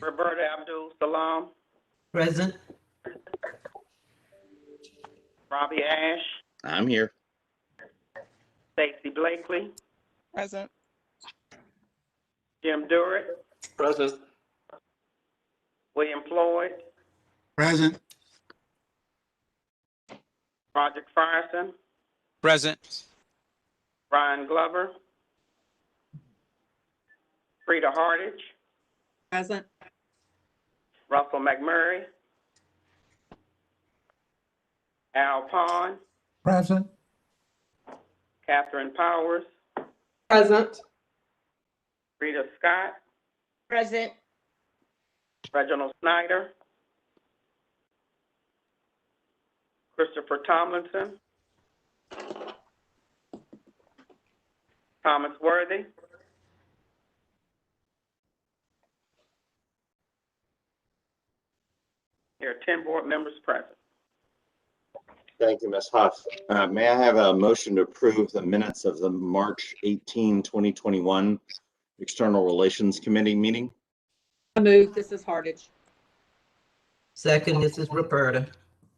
Roberta Abdul Salam, Present. Robbie Ash, I'm here. Stacy Blakely, Present. Jim Durrett, Present. William Floyd, Present. Project Frierson, Present. Ryan Glover, Frida Hardage, Present. Russell McMurray, Al Pond, Present. Catherine Powers, Present. Rita Scott, Present. Reginald Snyder, Christopher Tomlinson, Thomas Worthy, there are 10 board members present. Thank you, Ms. Huff. May I have a motion to approve the minutes of the March 18, 2021 External Relations Committee meeting? I move. This is Hardage. Second, this is Roberta.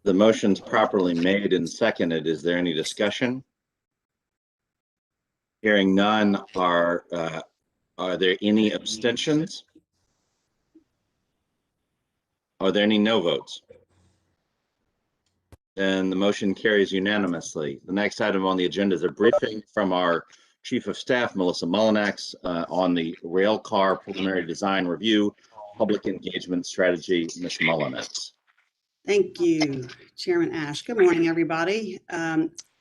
The motion's properly made and seconded. Is there any discussion? Hearing none, are there any abstentions? Are there any no votes? And the motion carries unanimously. The next item on the agenda is a briefing from our Chief of Staff, Melissa Mullinax, on the Railcar Preliminary Design Review, Public Engagement Strategy. Ms. Mullinax. Thank you, Chairman Ash. Good morning, everybody.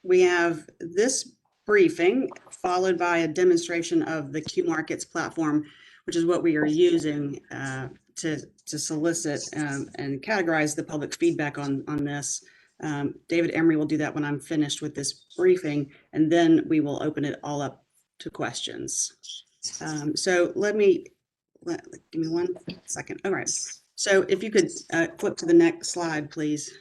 We have this briefing followed by a demonstration of the QMarkets platform, which is what we are using to solicit and categorize the public feedback on this. David Emery will do that when I'm finished with this briefing, and then we will open it all up to questions. So give me 1 second. All right. So if you could flip to the next slide, please.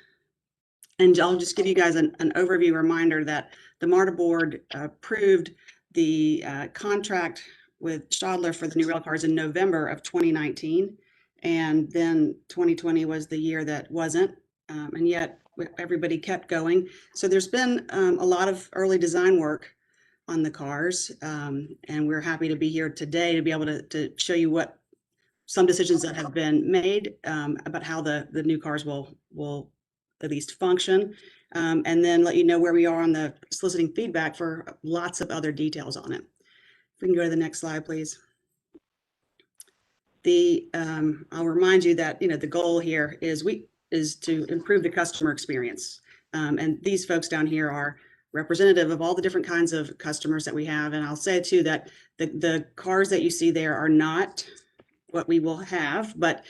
And I'll just give you guys an overview reminder that the MARTA board approved the contract with Stroller for the new rail cars in November of 2019. And then 2020 was the year that wasn't, and yet everybody kept going. So there's been a lot of early design work on the cars, and we're happy to be here today to be able to show you what some decisions that have been made about how the new cars will at least function, and then let you know where we are on the soliciting feedback for lots of other details on it. If we can go to the next slide, please. I'll remind you that the goal here is to improve the customer experience, and these folks down here are representative of all the different kinds of customers that we have. And I'll say too that the cars that you see there are not what we will have, but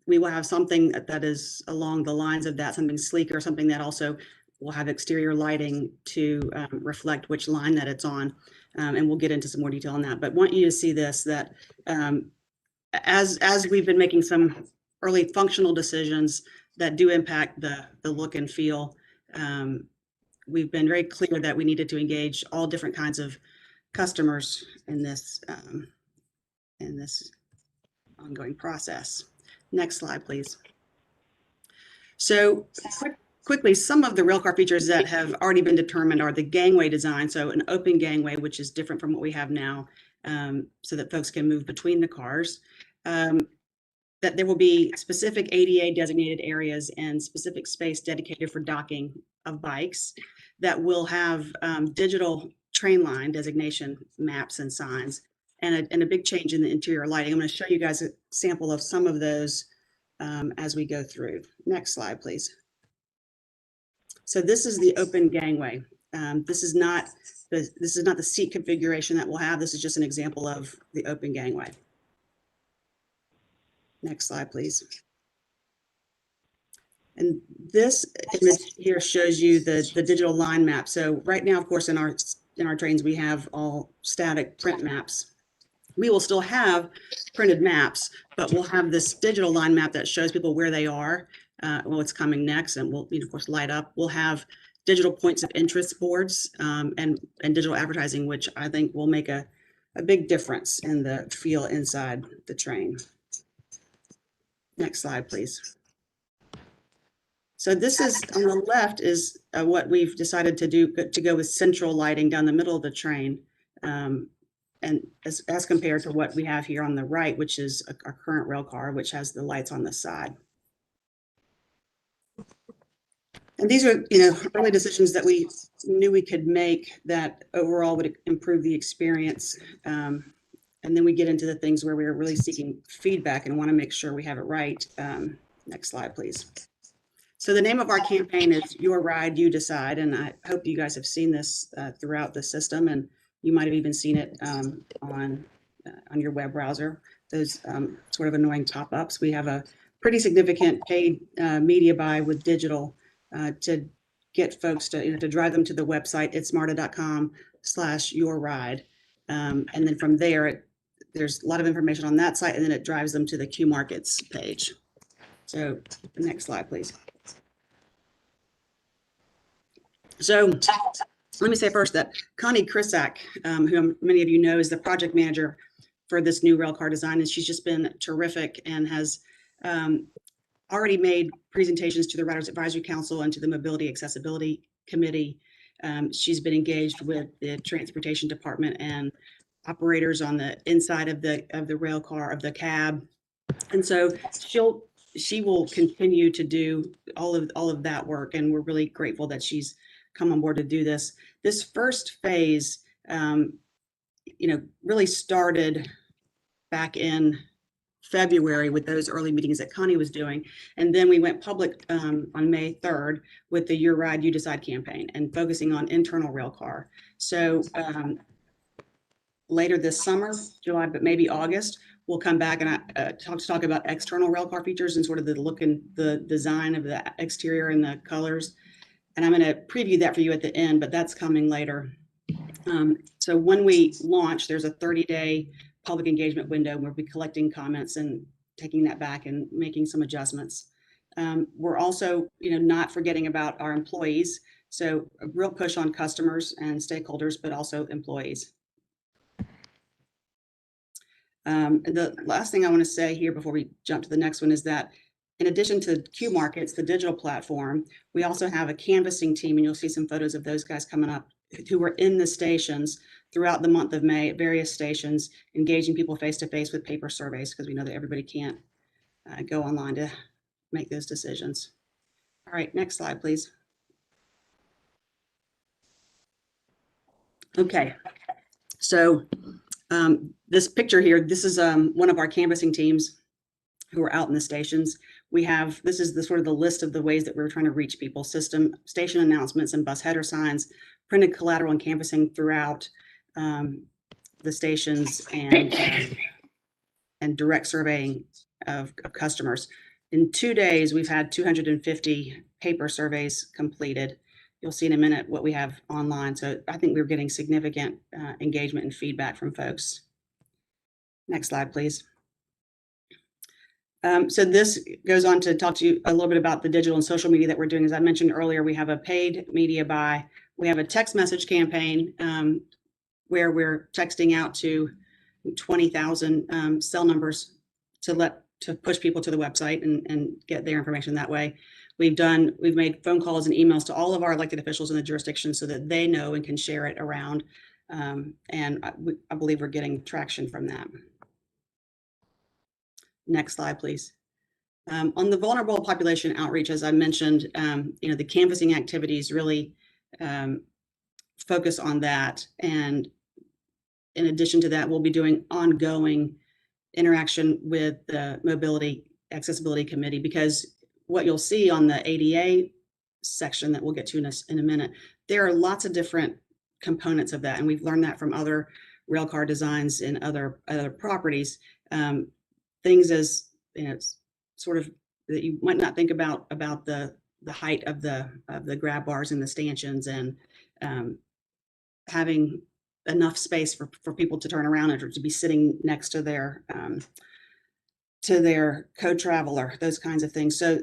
we will have something that is along the lines of that, something sleeker, something that also will have exterior lighting to reflect which line that it's on. And we'll get into some more detail on that, but want you to see this, that as we've been making some early functional decisions that do impact the look and feel, we've been very clear that we needed to engage all different kinds of customers in this ongoing process. Next slide, please. So quickly, some of the railcar features that have already been determined are the gangway design. So an open gangway, which is different from what we have now, so that folks can move between the cars. That there will be specific ADA designated areas and specific space dedicated for docking of bikes that will have digital train line designation maps and signs, and a big change in the interior lighting. I'm going to show you guys a sample of some of those as we go through. Next slide, please. So this is the open gangway. This is not the seat configuration that we'll have. This is just an example of the open gangway. Next slide, please. And this image here shows you the digital line map. So right now, of course, in our trains, we have all static print maps. We will still have printed maps, but we'll have this digital line map that shows people where they are, what's coming next, and we'll, of course, light up. We'll have digital points of interest boards and digital advertising, which I think will make a big difference in the feel inside the train. Next slide, please. So this is, on the left is what we've decided to do, to go with central lighting down the middle of the train. And as compared to what we have here on the right, which is our current rail car, which has the lights on the side. And these are, early decisions that we knew we could make that overall would improve the experience. And then we get into the things where we're really seeking feedback and want to make sure we have it right. Next slide, please. So the name of our campaign is Your Ride, You Decide. And I hope you guys have seen this throughout the system, and you might have even seen it on your web browser, those sort of annoying pop-ups. We have a pretty significant paid media buy with digital to get folks to, to drive them to the website. It's marta.com/yourride. And then from there, there's a lot of information on that site, and then it drives them to the QMarkets page. So next slide, please. So let me say first that Connie Krisak, who many of you know is the project manager for this new railcar design, and she's just been terrific and has already made presentations to the Riders Advisory Council and to the Mobility Accessibility Committee. She's been engaged with the Transportation Department and operators on the inside of the rail car, of the cab. And so she will continue to do all of that work, and we're really grateful that she's come on board to do this. This first phase, really started back in February with those early meetings that Connie was doing. And then we went public on May 3rd with the Your Ride, You Decide campaign and focusing on internal rail car. So later this summer, July, but maybe August, we'll come back and talk about external rail car features and sort of the look and the design of the exterior and the colors. And I'm going to preview that for you at the end, but that's coming later. So when we launch, there's a 30-day public engagement window. We'll be collecting comments and taking that back and making some adjustments. We're also, not forgetting about our employees. So a real push on customers and stakeholders, but also employees. The last thing I want to say here before we jump to the next one is that in addition to QMarkets, the digital platform, we also have a canvassing team, and you'll see some photos of those guys coming up, who were in the stations throughout the month of May at various stations, engaging people face-to-face with paper surveys, because we know that everybody can't go online to make those decisions. All right, next slide, please. Okay, so this picture here, this is one of our canvassing teams who are out in the stations. This is the sort of the list of the ways that we're trying to reach people: station announcements and bus header signs, printed collateral and canvassing throughout the stations, and direct surveying of customers. In 2 days, we've had 250 paper surveys completed. You'll see in a minute what we have online. So I think we're getting significant engagement and feedback from folks. Next slide, please. So this goes on to talk to you a little bit about the digital and social media that we're doing. As I mentioned earlier, we have a paid media buy. We have a text message campaign where we're texting out to 20,000 cell numbers to push people to the website and get their information that way. We've made phone calls and emails to all of our elected officials in the jurisdiction so that they know and can share it around. And I believe we're getting traction from that. Next slide, please. On the vulnerable population outreach, as I mentioned, the canvassing activities really focus on that. And in addition to that, we'll be doing ongoing interaction with the Mobility Accessibility Committee, because what you'll see on the ADA section that we'll get to in a minute, there are lots of different components of that. And we've learned that from other railcar designs in other properties. Things as, sort of that you might not think about the height of the grab bars and the stanchions, and having enough space for people to turn around or to be sitting next to their co-traveler, those kinds of things. So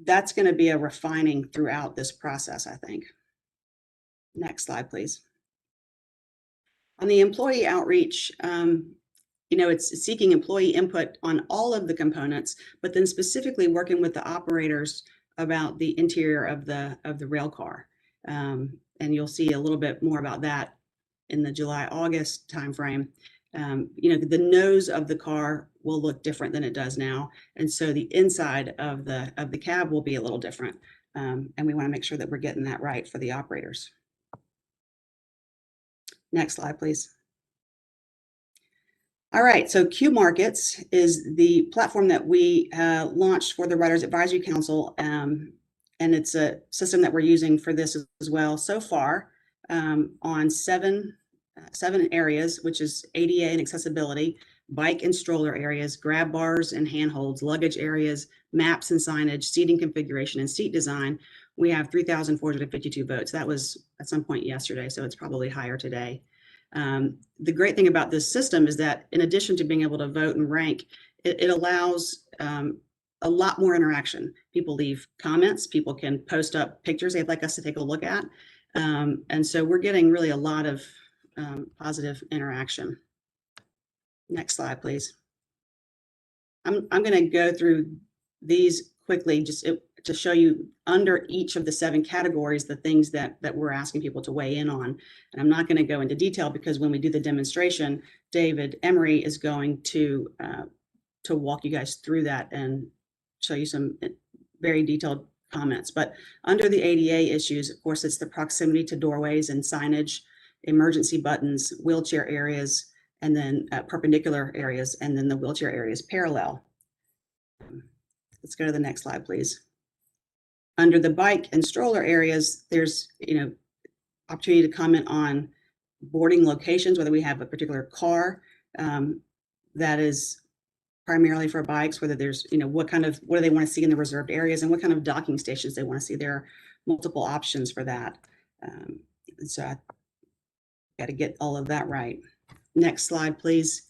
that's going to be a refining throughout this process, I think. Next slide, please. On the employee outreach, it's seeking employee input on all of the components, but then specifically working with the operators about the interior of the rail car. And you'll see a little bit more about that in the July-August timeframe. The nose of the car will look different than it does now. And so the inside of the cab will be a little different. And we want to make sure that we're getting that right for the operators. Next slide, please. All right, so QMarkets is the platform that we launched for the Riders Advisory Council, and it's a system that we're using for this as well so far on seven areas, which is ADA and accessibility, bike and stroller areas, grab bars and handholds, luggage areas, maps and signage, seating configuration, and seat design. We have 3,452 votes. That was at some point yesterday, so it's probably higher today. The great thing about this system is that in addition to being able to vote and rank, it allows a lot more interaction. People leave comments, people can post up pictures they'd like us to take a look at. And so we're getting really a lot of positive interaction. Next slide, please. I'm going to go through these quickly just to show you under each of the 7 categories the things that we're asking people to weigh in on. And I'm not going to go into detail because when we do the demonstration, David Emery is going to walk you guys through that and show you some very detailed comments. But under the ADA issues, of course, it's the proximity to doorways and signage, emergency buttons, wheelchair areas, and then perpendicular areas, and then the wheelchair areas parallel. Let's go to the next slide, please. Under the bike and stroller areas, there's opportunity to comment on boarding locations, whether we have a particular car that is primarily for bikes, whether there's what do they want to see in the reserved areas, and what kind of docking stations they want to see. There are multiple options for that, and so I got to get all of that right. Next slide, please.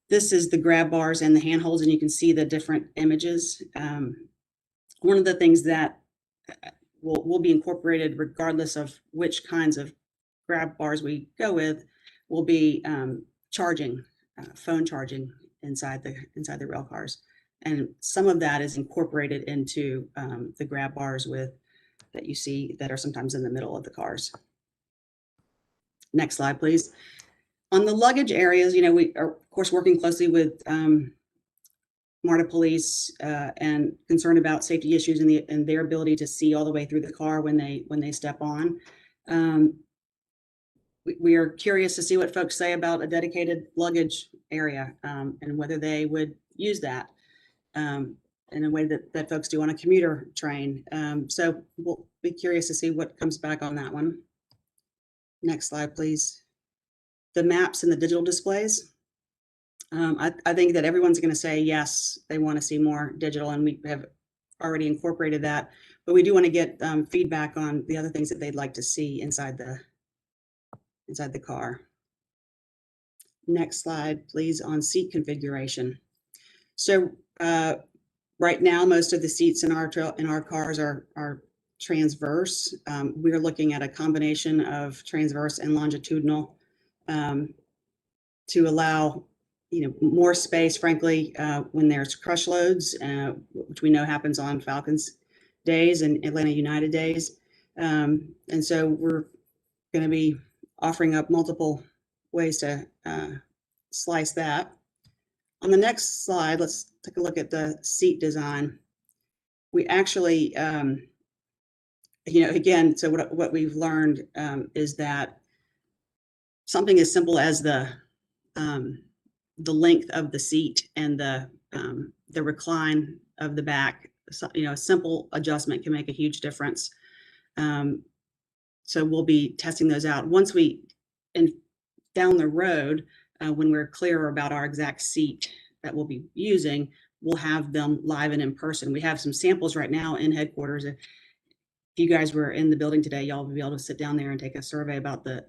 This is the grab bars and the handholds, and you can see the different images. One of the things that will be incorporated regardless of which kinds of grab bars we go with will be charging, phone charging inside the rail cars. And some of that is incorporated into the grab bars that you see that are sometimes in the middle of the cars. Next slide, please. On the luggage areas, we are, of course, working closely with MARTA police and concerned about safety issues and their ability to see all the way through the car when they step on. We are curious to see what folks say about a dedicated luggage area and whether they would use that in a way that folks do on a commuter train. So we'll be curious to see what comes back on that one. Next slide, please. The maps and the digital displays. I think that everyone's going to say yes, they want to see more digital, and we have already incorporated that. But we do want to get feedback on the other things that they'd like to see inside the car. Next slide, please, on seat configuration. So right now, most of the seats in our cars are transverse. We're looking at a combination of transverse and longitudinal to allow more space, frankly, when there's crush loads, which we know happens on Falcons days and Atlanta United days. And so we're going to be offering up multiple ways to slice that. On the next slide, let's take a look at the seat design. We actually, again, so what we've learned is that something as simple as the length of the seat and the recline of the back, a simple adjustment can make a huge difference. So we'll be testing those out. Once down the road, when we're clearer about our exact seat that we'll be using, we'll have them live and in person. We have some samples right now in headquarters. If you guys were in the building today, y'all will be able to sit down there and take a survey about the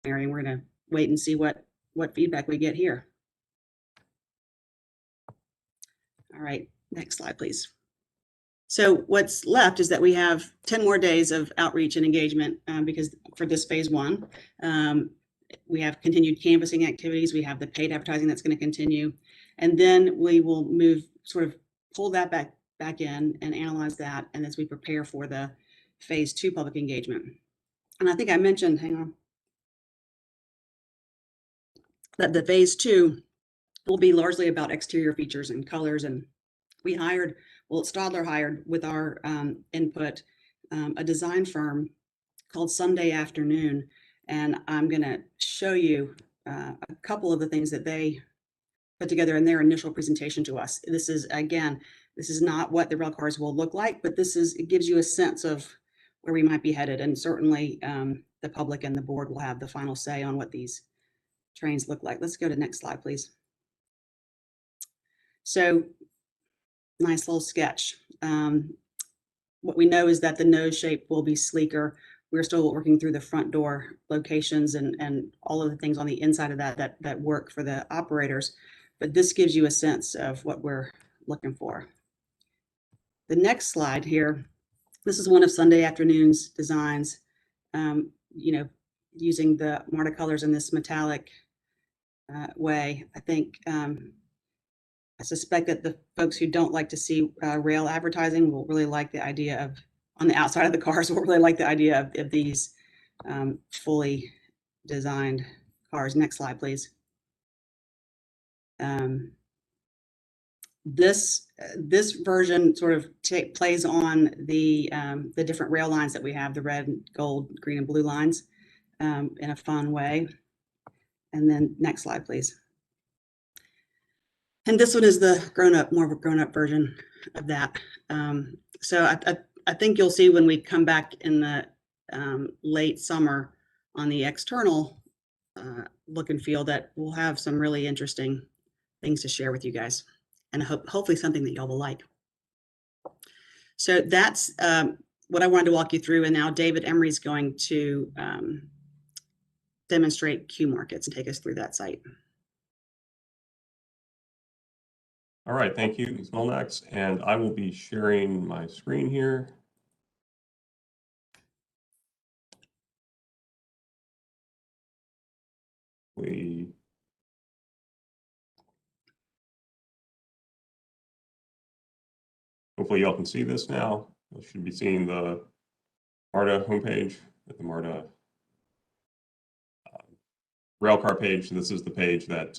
area. And we're going to wait and see what feedback we get here. All right, next slide, please. So what's left is that we have 10 more days of outreach and engagement because for this phase 1. We have continued canvassing activities. We have the paid advertising that's going to continue. And then we will move, sort of pull that back in and analyze that. And as we prepare for the phase 2 public engagement. And I think I mentioned, hang on, that the phase 2 will be largely about exterior features and colors. And we hired, well, Stroller hired with our input, a design firm called Sunday Afternoon. And I'm going to show you a couple of the things that they put together in their initial presentation to us. This is, again, this is not what the rail cars will look like, but it gives you a sense of where we might be headed. And certainly the public and the board will have the final say on what these trains look like. Let's go to the next slide, please. So nice little sketch. What we know is that the nose shape will be sleeker. We're still working through the front door locations and all of the things on the inside of that work for the operators. But this gives you a sense of what we're looking for. The next slide here, this is one of Sunday Afternoon's designs, using the MARTA colors in this metallic way. I think, I suspect that the folks who don't like to see rail advertising will really like the idea of, on the outside of the cars, will really like the idea of these fully designed cars. Next slide, please. This version sort of plays on the different rail lines that we have, the red, gold, green, and blue lines, in a fun way. And then next slide, please. And this one is the more of a grown-up version of that. So I think you'll see when we come back in the late summer on the external look and feel that we'll have some really interesting things to share with you guys, and hopefully something that y'all will like. So that's what I wanted to walk you through. And now David Emery's going to demonstrate QMarkets and take us through that site. All right, thank you, Ms. Molnax, and I will be sharing my screen here. Hopefully y'all can see this now. You should be seeing the MARTA homepage at the MARTA Railcar page. This is the page that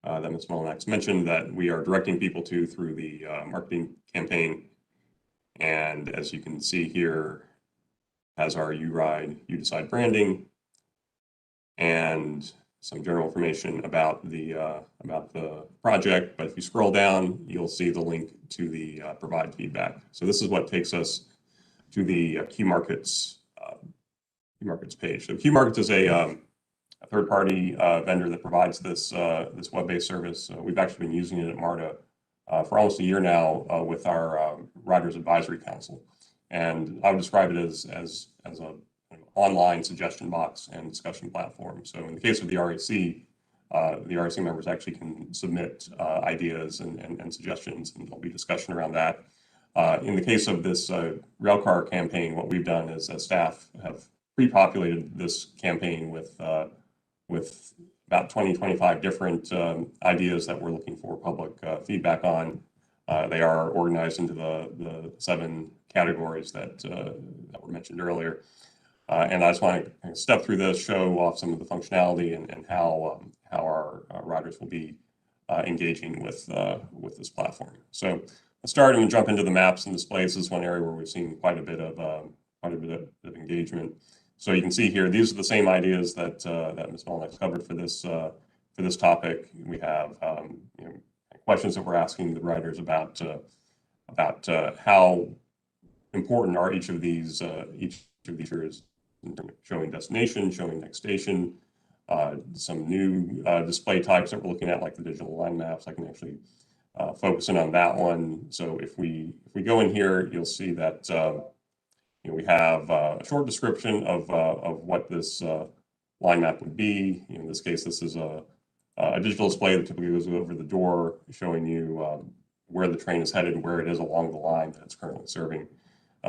that Ms. Molnax mentioned that we are directing people to through the marketing campaign. And as you can see here, has our URide, You Decide branding, and some general information about the project. But if you scroll down, you'll see the link to the provide feedback. So this is what takes us to the QMarkets page. So QMarkets is a third-party vendor that provides this this web-based service. We've actually been using it at MARTA for almost a year now with our Riders Advisory Council, and I would describe it as a online suggestion box and discussion platform. So in the case of the RAC members actually can submit ideas and suggestions, and there'll be discussion around that. In the case of this Railcar campaign, what we've done is as staff have pre-populated this campaign with about 20-25 different ideas that we're looking for public feedback on. They are organized into the 7 categories that were mentioned earlier. And I just want to kind of step through this, show off some of the functionality and how our riders will be engaging with this platform. So let's start and jump into the maps and displays. This is one area where we've seen quite a bit of engagement. So you can see here, these are the same ideas that Ms. Molnax covered for this topic. We have questions that we're asking the riders about how important are each of these features, showing destination, showing next station, some new display types that we're looking at, like the digital line maps. I can actually focus in on that one. So if we go in here, you'll see that we have a short description of what this line map would be. In this case, this is a digital display that typically goes over the door, showing you where the train is headed and where it is along the line that it's currently serving.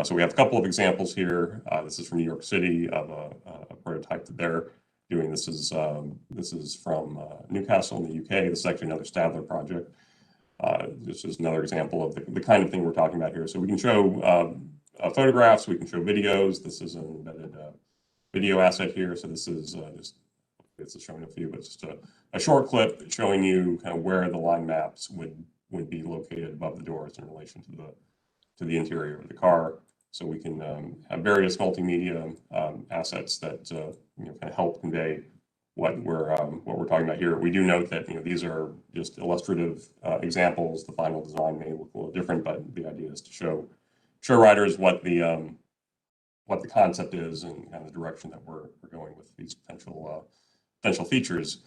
So we have a couple of examples here. This is from New York City of a prototype that they're doing. This is from Newcastle in the UK. This is actually another Stadler project. This is another example of the kind of thing we're talking about here. So we can show photographs, we can show videos. This is an embedded video asset here. So this is it's showing a few, but just a short clip showing you kind of where the line maps would be located above the doors in relation to the interior of the car. So we can have various multimedia assets that kind of help convey what we're talking about here. We do note that these are just illustrative examples. The final design may look a little different, but the idea is to show riders what the concept is and kind of the direction that we're going with these potential features.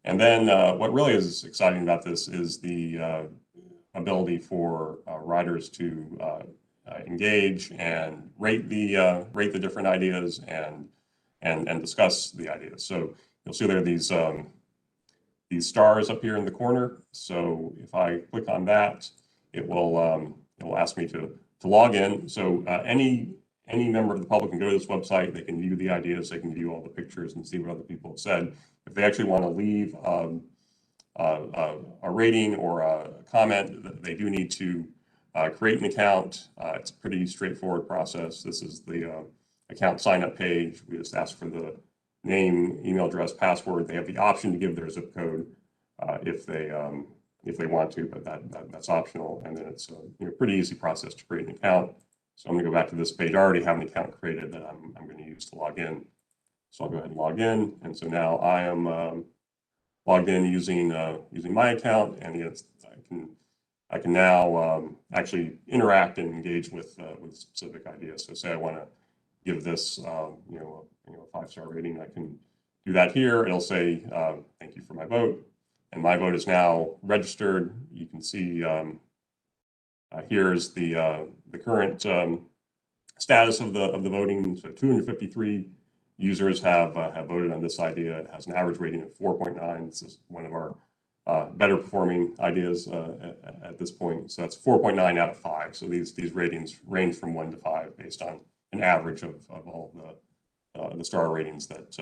And then what really is exciting about this is the ability for riders to engage and rate the different ideas and discuss the ideas. So you'll see there are these stars up here in the corner. So if I click on that, it will ask me to log in. So any member of the public can go to this website. They can view the ideas. They can view all the pictures and see what other people have said. If they actually want to leave a rating or a comment, they do need to create an account. It's a pretty straightforward process. This is the account sign-up page. We just ask for the name, email address, password. They have the option to give their zip code if they want to, but that's optional. And then it's a pretty easy process to create an account. So I'm going to go back to this page. I already have an account created that I'm going to use to log in. So I'll go ahead and log in. And so now I am logged in using my account, and I can now actually interact and engage with specific ideas. So say I want to give this a 5-star rating, I can do that here. It'll say thank you for my vote, and my vote is now registered. You can see here's the current status of the voting. So 253 users have voted on this idea. It has an average rating of 4.9. This is one of our better performing ideas at this point. So that's 4.9 out of 5. So these ratings range from 1 to 5 based on an average of all the star ratings that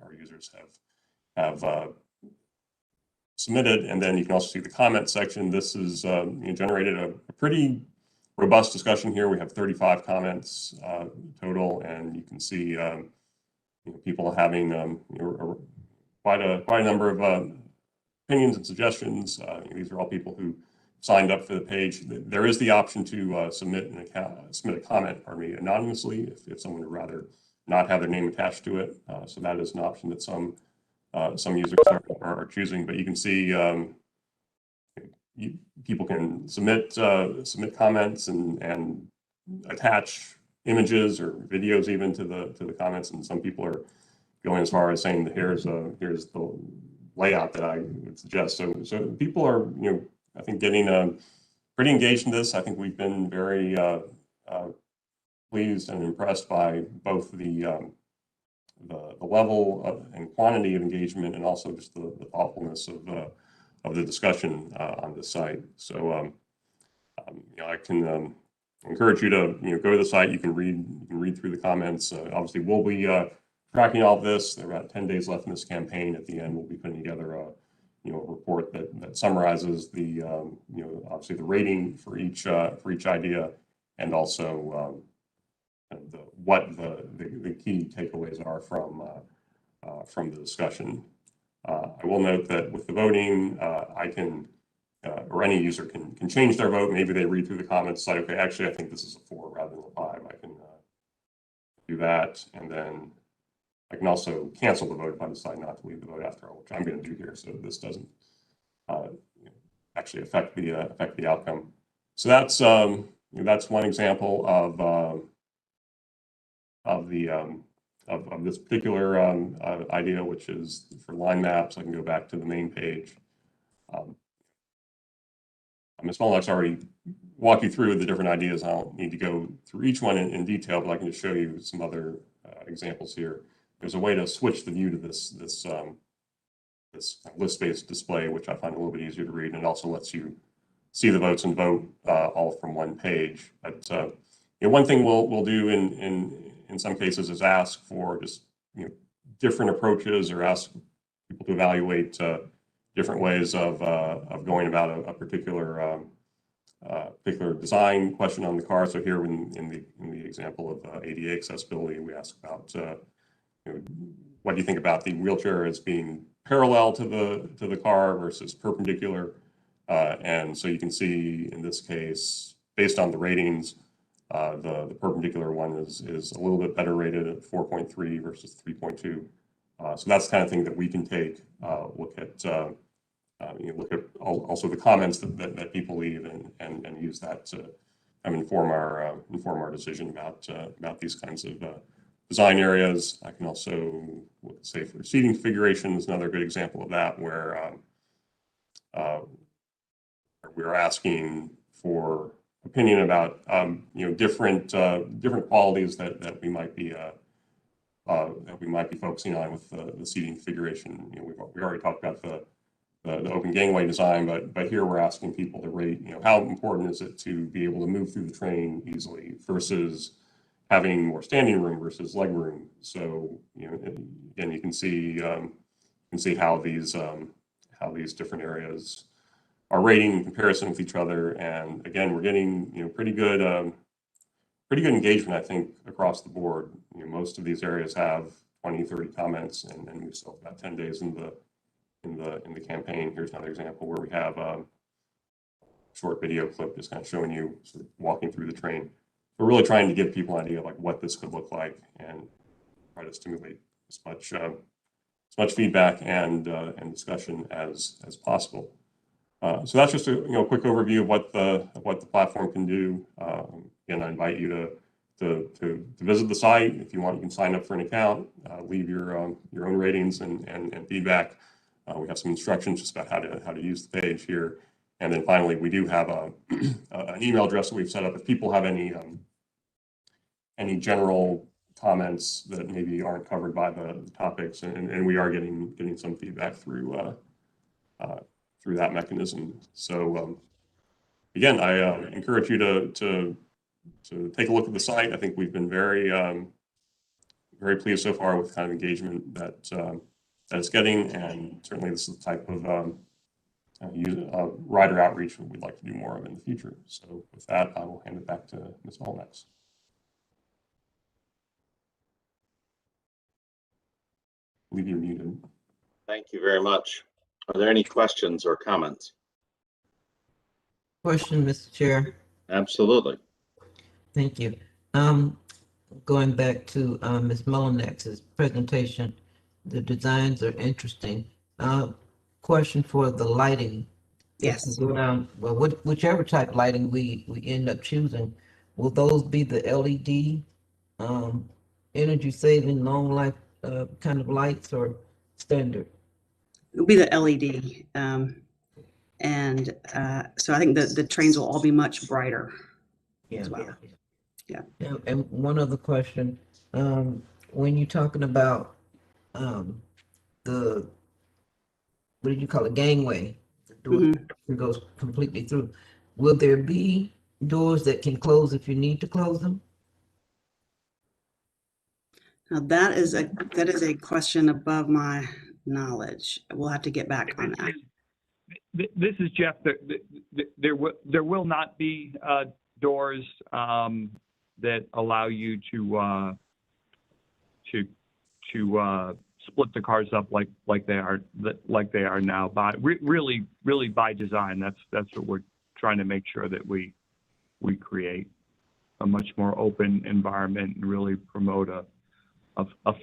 our users have submitted. And then you can also see the comment section. This is generated a pretty robust discussion here. We have 35 comments total, and you can see people having quite a number of opinions and suggestions. These are all people who signed up for the page. There is the option to submit a comment, anonymously if someone would rather not have their name attached to it. So that is an option that some users are choosing. But you can see people can submit comments and attach images or videos even to the comments, and some people are going as far as saying that here's the layout that I would suggest. So people are I think getting pretty engaged in this. I think we've been very pleased and impressed by both the level and quantity of engagement, and also just the thoughtfulness of the discussion on this site. So I can encourage you to go to the site. You can read through the comments. Obviously, we'll be tracking all of this. There are about 10 days left in this campaign. At the end, we'll be putting together a report that summarizes the obviously the rating for each idea, and also what the key takeaways are from the discussion. I will note that with the voting, I can or any user can change their vote. Maybe they read through the comments, decide, okay, actually I think this is a 4 rather than a 5. I can do that, and then I can also cancel the vote if I decide not to leave the vote after all, which I'm going to do here, so this doesn't actually affect the outcome. So that's one example of this particular idea, which is for line maps. I can go back to the main page. Ms. Molnack's already walked you through the different ideas. I don't need to go through each one in detail, but I can just show you some other examples here. There's a way to switch the view to this list-based display, which I find a little bit easier to read, and it also lets you see the votes and vote all from one page. But one thing we'll do in some cases is ask for just different approaches or ask people to evaluate different ways of going about a particular particular design question on the car. So here in the example of ADA accessibility, we ask about what do you think about the wheelchair as being parallel to the car versus perpendicular? And so you can see in this case, based on the ratings, the perpendicular one is a little bit better rated at 4.3 versus 3.2. So that's the kind of thing that we can take, look at also the comments that people leave and use that to inform our decision about these kinds of design areas. I can also say for seating configuration is another good example of that, where we're asking for opinion about different qualities that we might be focusing on with the seating configuration. We already talked about the open gangway design, but here we're asking people to rate, how important is it to be able to move through the train easily versus having more standing room versus leg room. So again, you can see how these different areas are rating in comparison with each other. And again, we're getting pretty good engagement, I think, across the board. Most of these areas have 20, 30 comments, and we still have about 10 days in the campaign. Here's another example where we have a short video clip just kind of showing you sort of walking through the train. We're really trying to give people an idea of like what this could look like and try to stimulate as much feedback and discussion as possible. So that's just a quick overview of what the platform can do. Again, I invite you to visit the site. If you want, you can sign up for an account, leave your own ratings and feedback. We have some instructions just about how to use the page here. And then finally, we do have an email address that we've set up. If people have any general comments that maybe aren't covered by the topics, and we are getting some feedback through that mechanism. So again, I encourage you to take a look at the site. I think we've been very pleased so far with the kind of engagement that it's getting, and certainly this is the type of rider outreach we'd like to do more of in the future. So with that, I will hand it back to Ms. Molnax. I believe you're muted. Thank you very much. Are there any questions or comments? Question, Mr. Chair. Absolutely. Thank you. Going back to Ms. Mullinex's presentation, the designs are interesting. Question for the lighting. Yes. If we go down, well, whichever type of lighting we end up choosing, will those be the LED, energy saving, long life kind of lights, or standard? It'll be the LED. So I think that the trains will all be much brighter as well. Yeah. And one other question, when you're talking about the, what did you call it, gangway, the door that goes completely through, will there be doors that can close if you need to close them? Now that is a question above my knowledge. We'll have to get back on that. This is Jeff. There will not be doors that allow you to split the cars up like they are now. By really by design. That's what we're trying to make sure that we create a much more open environment and really promote a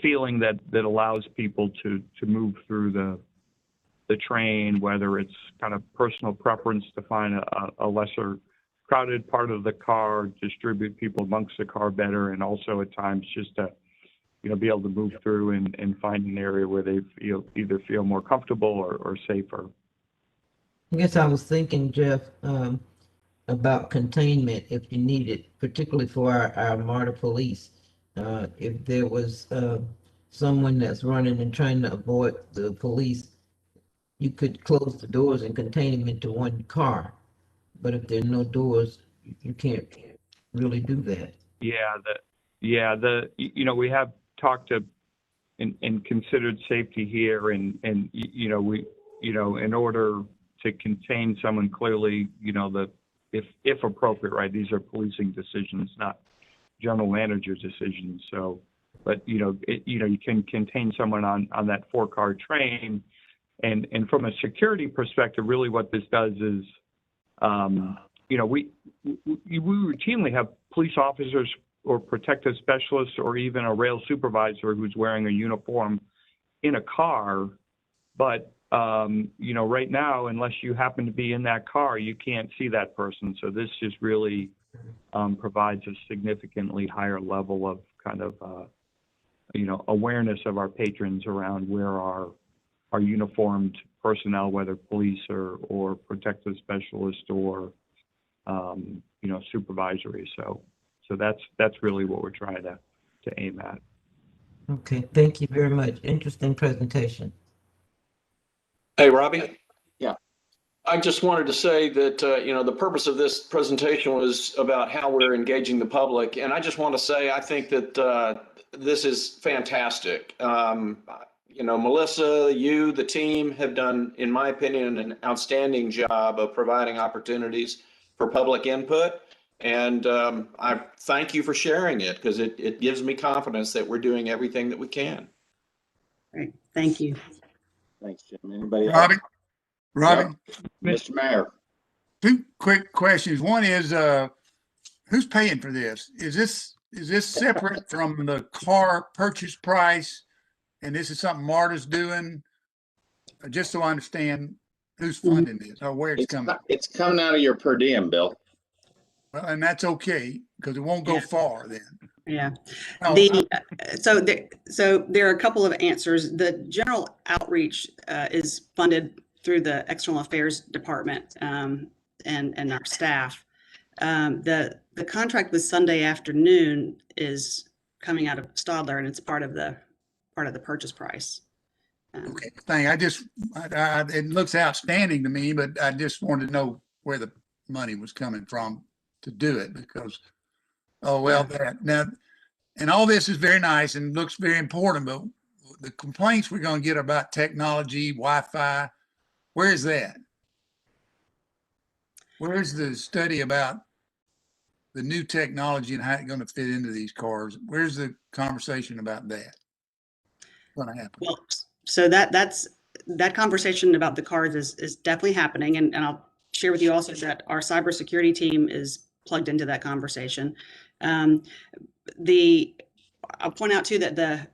feeling that allows people to move through the train, whether it's kind of personal preference to find a lesser crowded part of the car, distribute people amongst the car better, and also at times just to be able to move through and find an area where they either feel more comfortable or safer. I guess I was thinking, Jeff, about containment if you need it, particularly for our MARTA police. If there was someone that's running and trying to avoid the police, you could close the doors and contain them into one car. But if there are no doors, you can't really do that. Yeah, we have talked to and considered safety here, and we in order to contain someone, clearly, if appropriate, right, these are policing decisions, not general manager decisions. So, but you can contain someone on that 4-car train, and from a security perspective, really what this does is, we routinely have police officers or protective specialists or even a rail supervisor who's wearing a uniform in a car, but right now, unless you happen to be in that car, you can't see that person. So this just really provides a significantly higher level of kind of, awareness of our patrons around where our uniformed personnel, whether police or protective specialist or, supervisory. So that's really what we're trying to aim at. Okay, thank you very much. Interesting presentation. Hey, Robbie. Yeah. I just wanted to say that, the purpose of this presentation was about how we're engaging the public. And I just want to say, I think that this is fantastic. Melissa, you, the team have done, in my opinion, an outstanding job of providing opportunities for public input. And I thank you for sharing it, because it gives me confidence that we're doing everything that we can. Great, thank you. Thanks, Jim. Anybody else? Robbie, Yep. Mr. Mayor. 2 quick questions. One is, who's paying for this? Is this separate from the car purchase price? And this is something MARTA's doing? Just so I understand who's funding this or where it's coming. It's coming out of your per diem, Bill. Well, and that's okay, because it won't go far then. Yeah. Oh, So there are a couple of answers. The general outreach is funded through the External Affairs Department and our staff. The contract with Sunday Afternoon is coming out of Stadler, and it's part of the purchase price. Okay, it looks outstanding to me, but I just wanted to know where the money was coming from to do it, because, now, and all this is very nice and looks very important, but the complaints we're going to get about technology, Wi-Fi, where is that? Where's the study about the new technology and how it's going to fit into these cars? Where's the conversation about that going to happen? Well, so that conversation about the cars is definitely happening, and I'll share with you also that our cybersecurity team is plugged into that conversation. I'll point out too that the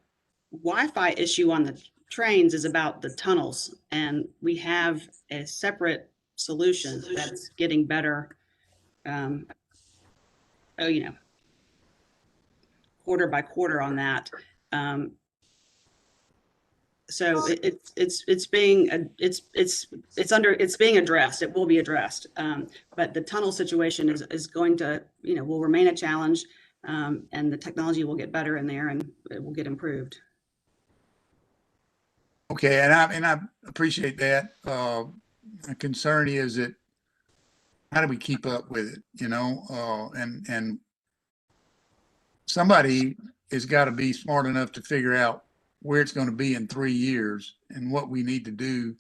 Wi-Fi issue on the trains is about the tunnels, and we have a separate solution that's getting better, quarter by quarter on that. So it's being addressed. It will be addressed, but the tunnel situation is going to, will remain a challenge, and the technology will get better in there, and it will get improved. Okay, and I appreciate that. My concern is that how do we keep up with it, and somebody has got to be smart enough to figure out where it's going to be in 3 years and what we need to do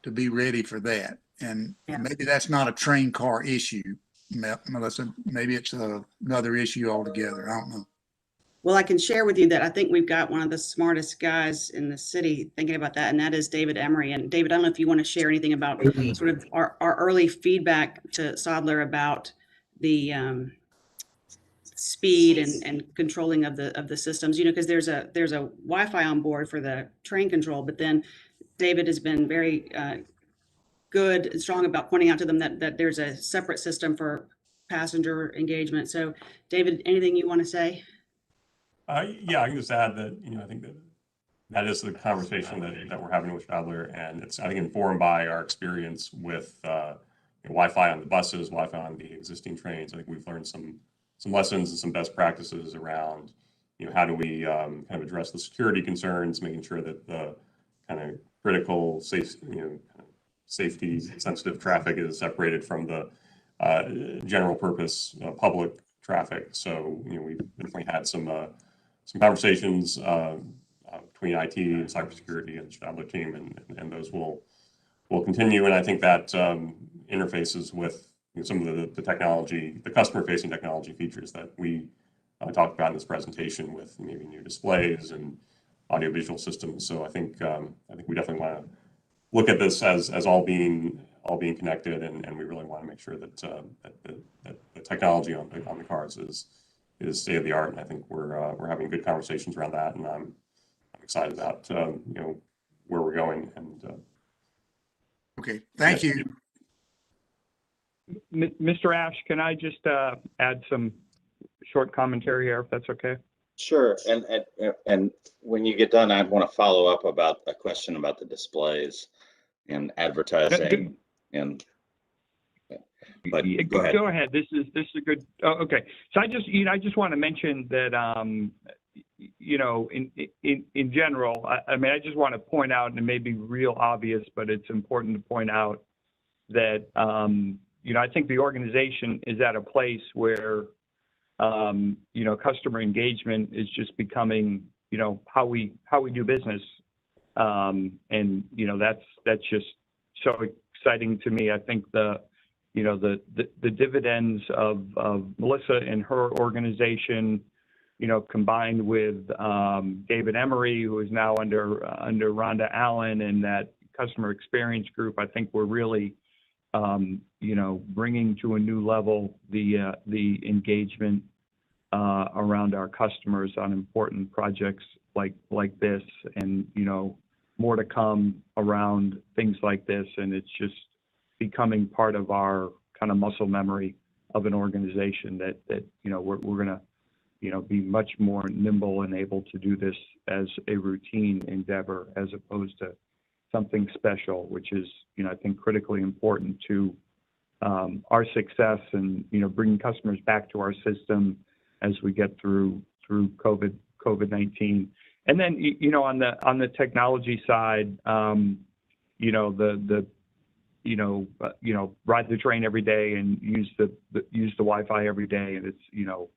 to be ready for that. And maybe that's not a train car issue, Melissa. Maybe it's another issue altogether. I don't know. Well, I can share with you that I think we've got one of the smartest guys in the city thinking about that, and that is David Emery. And David, I don't know if you want to share anything about sort of our early feedback to Stadler about the speed and controlling of the systems, because there's a Wi-Fi on board for the train control, but then David has been very good and strong about pointing out to them that there's a separate system for passenger engagement. So David, anything you want to say? Yeah, I can just add that, I think that is the conversation that we're having with Stadler, and it's, I think, informed by our experience with Wi-Fi on the buses, Wi-Fi on the existing trains. I think we've learned some lessons and some best practices around, how do we kind of address the security concerns, making sure that the kind of critical, safety sensitive traffic is separated from the general purpose public traffic. So, we've definitely had some conversations between IT and cybersecurity and the Stroller team, and those will continue. And I think that interfaces with some of the technology, the customer-facing technology features that we talked about in this presentation, with maybe new displays and audiovisual systems. So I think we definitely want to look at this as all being connected, and we really want to make sure that the technology on the cars is state of the art. And I think we're having good conversations around that, and I'm excited about where we're going. And okay, thank you. Mr. Ash, can I just add some short commentary here, if that's okay? Sure. And when you get done, I'd want to follow up about a question about the displays and advertising. And but go ahead. Go ahead. This is a good. Oh, okay. So I just want to mention that in general, I mean, I just want to point out, and it may be real obvious, but it's important to point out that I think the organization is at a place where customer engagement is just becoming how we do business, and that's just so exciting to me. I think the dividends of Melissa and her organization, combined with David Emery, who is now under Rhonda Allen, and that customer experience group, I think we're really bringing to a new level the engagement around our customers on important projects like this, and more to come around things like this. And it's just becoming part of our kind of muscle memory of an organization that we're going to be much more nimble and able to do this as a routine endeavor, as opposed to something special, which is I think critically important to our success, and bringing customers back to our system as we get through COVID-19. And then on the technology side, ride the train every day and use the Wi-Fi every day, and it's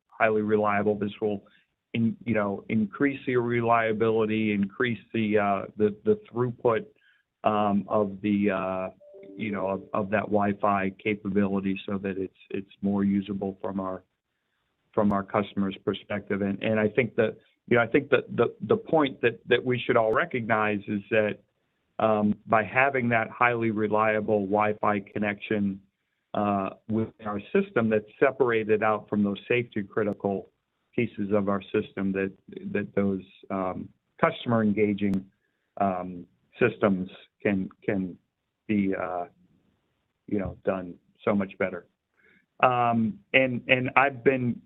highly reliable. This will increase the reliability, increase the throughput of the of that Wi-Fi capability, so that it's more usable from our customers' perspective. And I think that the point that we should all recognize is that by having that highly reliable Wi-Fi connection with our system, that's separated out from those safety critical pieces of our system, that those customer engaging systems can be done so much better. And I've been,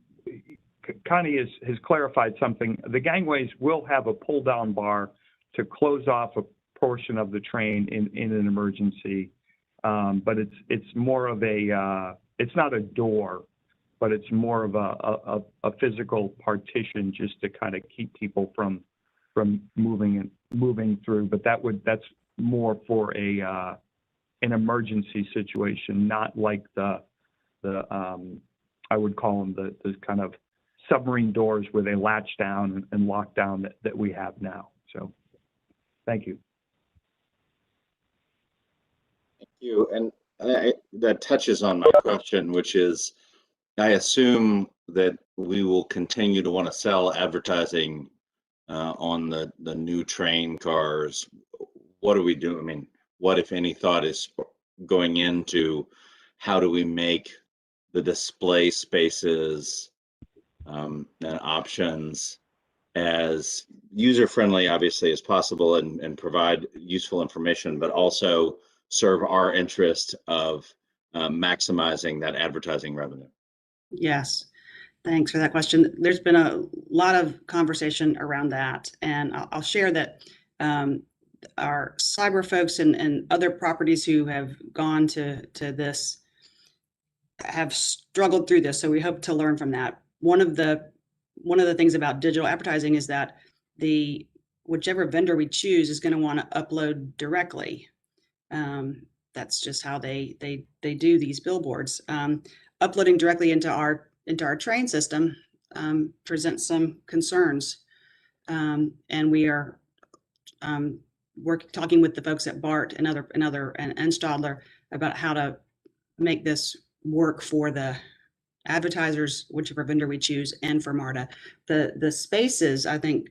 Connie has clarified something. The gangways will have a pull down bar to close off a portion of the train in an emergency, but it's more of it's not a door, but it's more of a physical partition, just to kind of keep people from moving through. But that's more for an emergency situation, not like the I would call them the kind of submarine doors where they latch down and lock down that we have now. So thank you. Thank you. And that touches on my question, which is, I assume that we will continue to want to sell advertising on the new train cars. What do we do? I mean, what, if any, thought is going into how do we make the display spaces and options as user-friendly, obviously, as possible, and provide useful information, but also serve our interest of maximizing that advertising revenue? Yes, thanks for that question. There's been a lot of conversation around that, and I'll share that our cyber folks and other properties who have gone to this have struggled through this, so we hope to learn from that. One of the things about digital advertising is that whichever vendor we choose is going to want to upload directly. That's just how they do these billboards. Uploading directly into our train system presents some concerns. And we are talking with the folks at BART and Stroller about how to make this work for the advertisers, whichever vendor we choose, and for MARTA. The spaces, I think,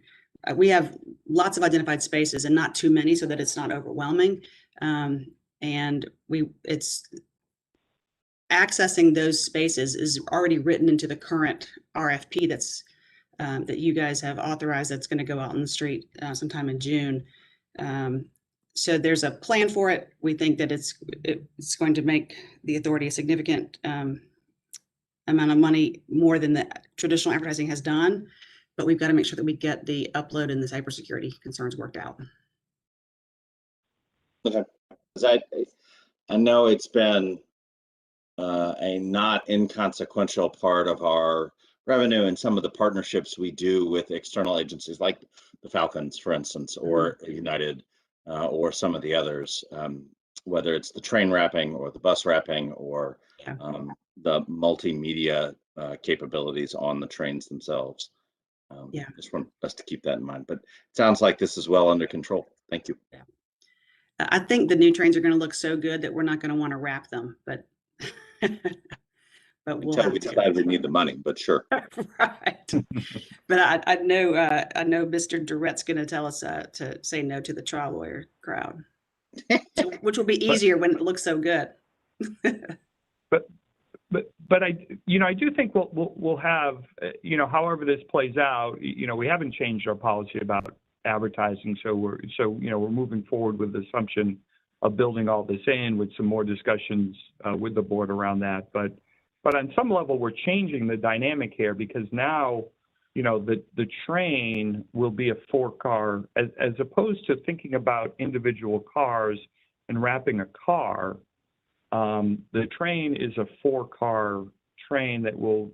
we have lots of identified spaces and not too many so that it's not overwhelming. And it's accessing those spaces is already written into the current RFP that's that you guys have authorized that's going to go out on the street sometime in June. So there's a plan for it. We think that it's going to make the authority a significant amount of money, more than the traditional advertising has done, but we've got to make sure that we get the upload and the cybersecurity concerns worked out. Okay. I know it's been a not inconsequential part of our revenue and some of the partnerships we do with external agencies like the Falcons, for instance, or United, or some of the others, whether it's the train wrapping or the bus wrapping or the multimedia capabilities on the trains themselves. Just want us to keep that in mind, but it sounds like this is well under control. Thank you. Yeah. I think the new trains are going to look so good that we're not going to want to wrap them, but but we'll Until we decide we need the money, but sure. Right. But I know Mr. Durrett's going to tell us to say no to the trial lawyer crowd, which will be easier when it looks so good. But I do think we'll have, however this plays out, we haven't changed our policy about advertising, so we're moving forward with the assumption of building all this in with some more discussions with the board around that. But on some level, we're changing the dynamic here because now, the train will be a 4-car, as opposed to thinking about individual cars and wrapping a car. The train is a 4-car train that will,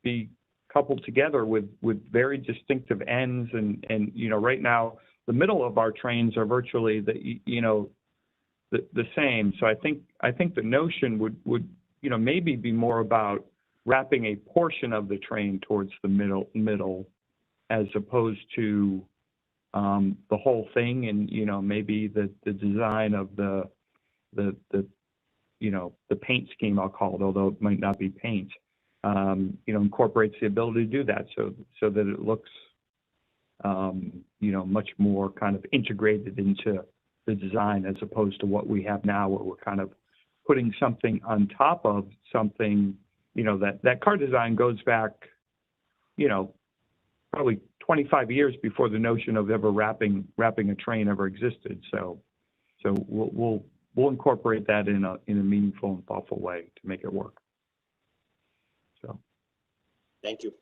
be coupled together with very distinctive ends, and right now the middle of our trains are virtually the same. So I think the notion would maybe be more about wrapping a portion of the train towards the middle, as opposed to the whole thing, and maybe the design of the paint scheme, I'll call it, although it might not be paint, incorporates the ability to do that so that it looks, much more kind of integrated into the design, as opposed to what we have now, where we're kind of putting something on top of something. That car design goes back, probably 25 years before the notion of ever wrapping a train ever existed. So we'll incorporate that in a meaningful and thoughtful way to make it work. So, thank you.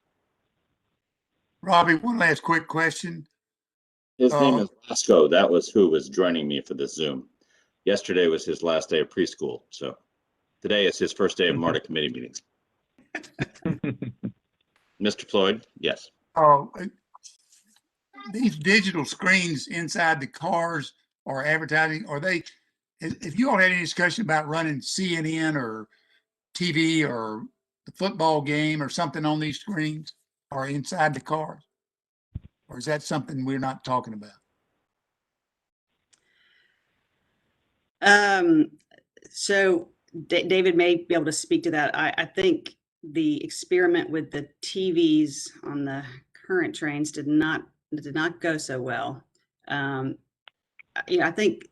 Robbie, one last quick question. His name is Roscoe. That was who was joining me for this Zoom. Yesterday was his last day of preschool, so today is his first day of MARTA committee meetings. Mr. Floyd, yes. These digital screens inside the cars or advertising, if you all had any discussion about running CNN or TV or the football game or something on these screens or inside the cars? Or is that something we're not talking about? So David may be able to speak to that. I think the experiment with the TVs on the current trains did not go so well. I think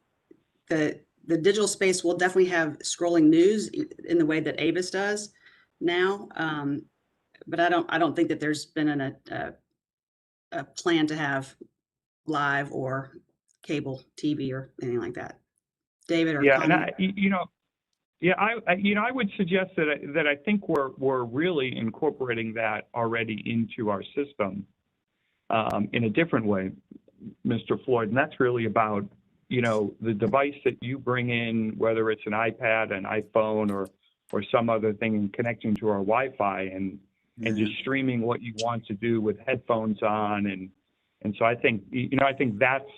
the digital space will definitely have scrolling news in the way that Avis does now, but I don't think that there's been a plan to have live or cable TV or anything like that. David or Colin? I would suggest that I think we're really incorporating that already into our system in a different way, Mr. Floyd, and that's really about the device that you bring in, whether it's an iPad, an iPhone, or some other thing, and connecting to our Wi-Fi and just streaming what you want to do with headphones on, and so I think that's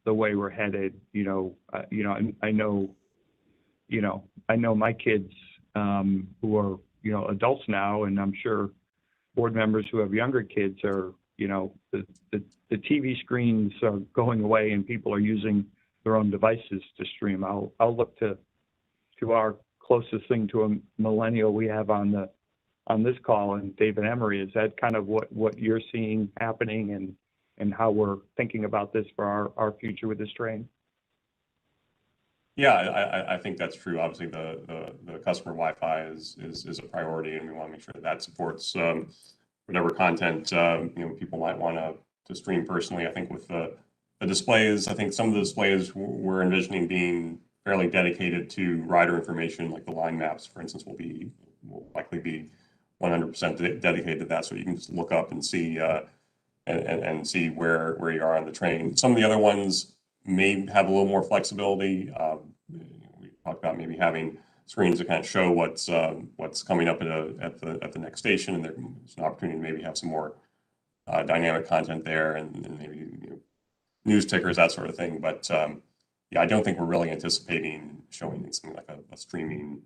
the way we're headed. I know my kids who are adults now, and I'm sure board members who have younger kids are, the TV screens are going away and people are using their own devices to stream. I'll look to our closest thing to a millennial we have on this call, and David Emery. Is that kind of what you're seeing happening and how we're thinking about this for our future with this train? Yeah, I think that's true. Obviously, the customer Wi-Fi is a priority, and we want to make sure that supports whatever content people might want to stream personally. I think with the displays, I think some of the displays we're envisioning being fairly dedicated to rider information, like the line maps, for instance, will likely be 100% dedicated to that, so you can just look up and see and see where you are on the train. Some of the other ones may have a little more flexibility. We talked about maybe having screens to kind of show what's coming up at the next station, and there's an opportunity to maybe have some more dynamic content there, and maybe news tickers, that sort of thing. But yeah, I don't think we're really anticipating showing something like a streaming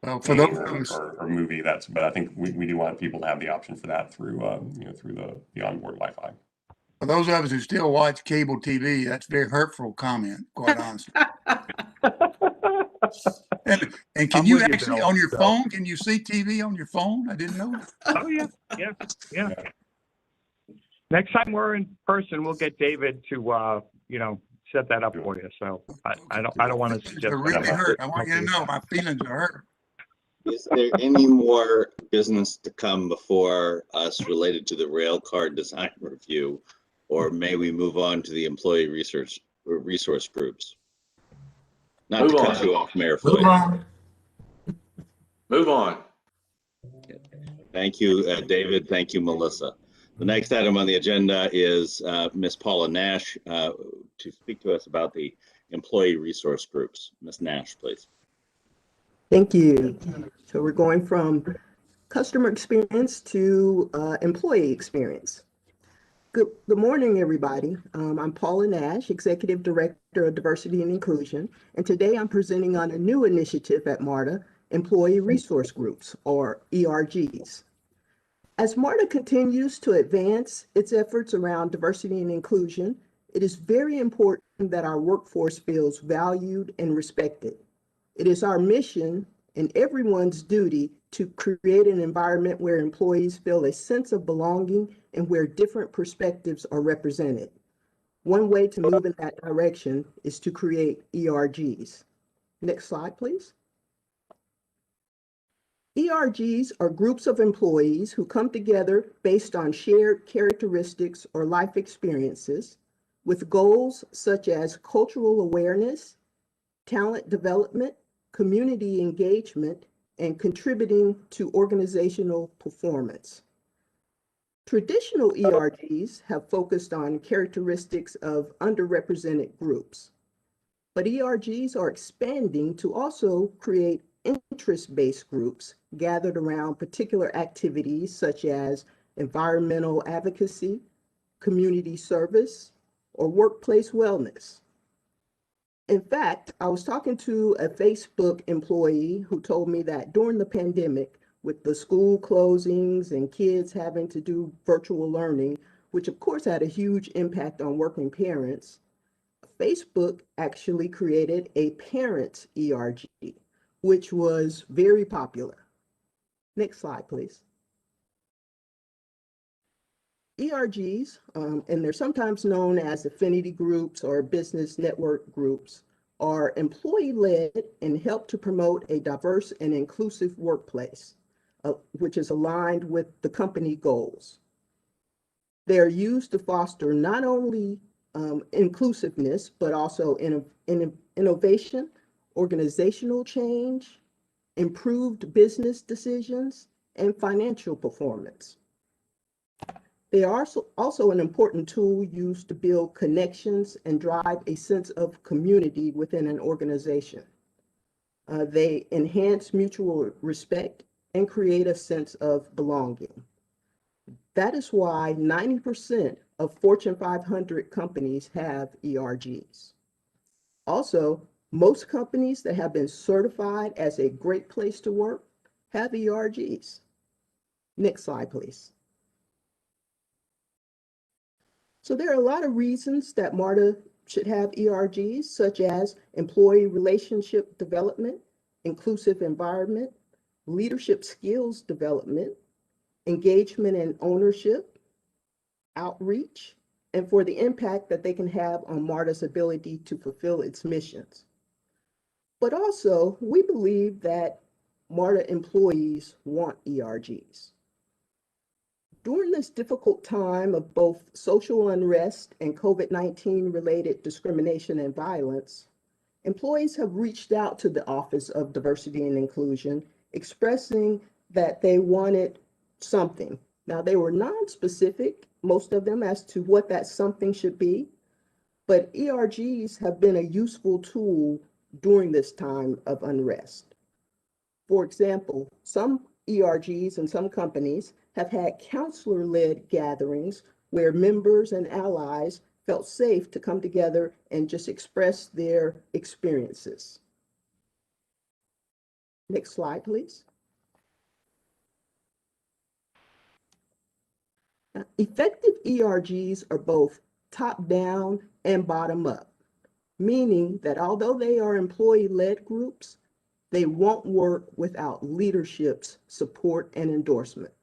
Well, for those or movie. But I think we do want people to have the option for that through through the onboard Wi-Fi. for those of us who still watch cable TV, that's a very hurtful comment, quite honestly. And can I'm you with you, actually Bill. on your So- phone? Can you see TV on your phone? I didn't know. Oh yeah. Next time we're in person, we'll get David to set that up for you. So I don't want to It's suggest really that. hurt. I want you to know my feelings are hurt. Is there any more business to come before us related to the Railcar design review? Or may we move on to the employee resource groups? Not Move to cut on. you off, Mayor Move Floyd. on. Move on. Thank you, David. Thank you, Melissa. The next item on the agenda is Ms. Paula Nash to speak to us about the employee resource groups. Ms. Nash, please. Thank you. So we're going from customer experience to employee experience. Good morning, everybody. I'm Paula Nash, Executive Director of Diversity and Inclusion, and today I'm presenting on a new initiative at MARTA, Employee Resource Groups, or ERGs. As MARTA continues to advance its efforts around diversity and inclusion, it is very important that our workforce feels valued and respected. It is our mission and everyone's duty to create an environment where employees feel a sense of belonging and where different perspectives are represented. One way to move in that direction is to create ERGs. Next slide, please. ERGs are groups of employees who come together based on shared characteristics or life experiences with goals such as cultural awareness, talent development, community engagement, and contributing to organizational performance. Traditional ERGs have focused on characteristics of underrepresented groups, but ERGs are expanding to also create interest-based groups gathered around particular activities such as environmental advocacy, community service, or workplace wellness. In fact, I was talking to a Facebook employee who told me that during the pandemic, with the school closings and kids having to do virtual learning, which of course had a huge impact on working parents, Facebook actually created a parents ERG, which was very popular. Next slide, please. ERGs, and they're sometimes known as affinity groups or business network groups, are employee-led and help to promote a diverse and inclusive workplace, which is aligned with the company goals. They're used to foster not only inclusiveness, but also innovation, organizational change, improved business decisions, and financial performance. They are also an important tool used to build connections and drive a sense of community within an organization. They enhance mutual respect and create a sense of belonging. That is why 90% of Fortune 500 companies have ERGs. Also, most companies that have been certified as a great place to work have ERGs. Next slide, please. So there are a lot of reasons that MARTA should have ERGs, such as employee relationship development, inclusive environment, leadership skills development, engagement and ownership, outreach, and for the impact that they can have on MARTA's ability to fulfill its missions. But also, we believe that MARTA employees want ERGs. During this difficult time of both social unrest and COVID-19 related discrimination and violence, employees have reached out to the Office of Diversity and Inclusion, expressing that they wanted something. Now, they were non-specific, most of them, as to what that something should be, but ERGs have been a useful tool during this time of unrest. For example, some ERGs and some companies have had counselor-led gatherings where members and allies felt safe to come together and just express their experiences. Next slide, please. Now, effective ERGs are both top-down and bottom-up, meaning that although they are employee-led groups, they won't work without leadership's support and endorsement.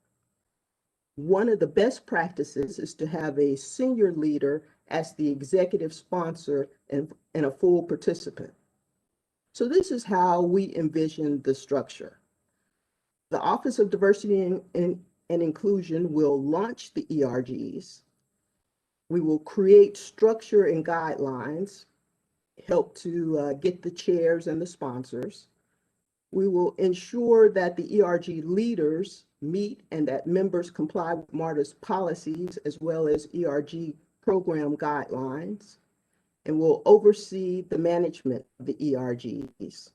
One of the best practices is to have a senior leader as the executive sponsor and a full participant. So this is how we envision the structure. The Office of Diversity and Inclusion will launch the ERGs. We will create structure and guidelines, help to get the chairs and the sponsors. We will ensure that the ERG leaders meet and that members comply with MARTA's policies as well as ERG program guidelines, and will oversee the management of the ERGs.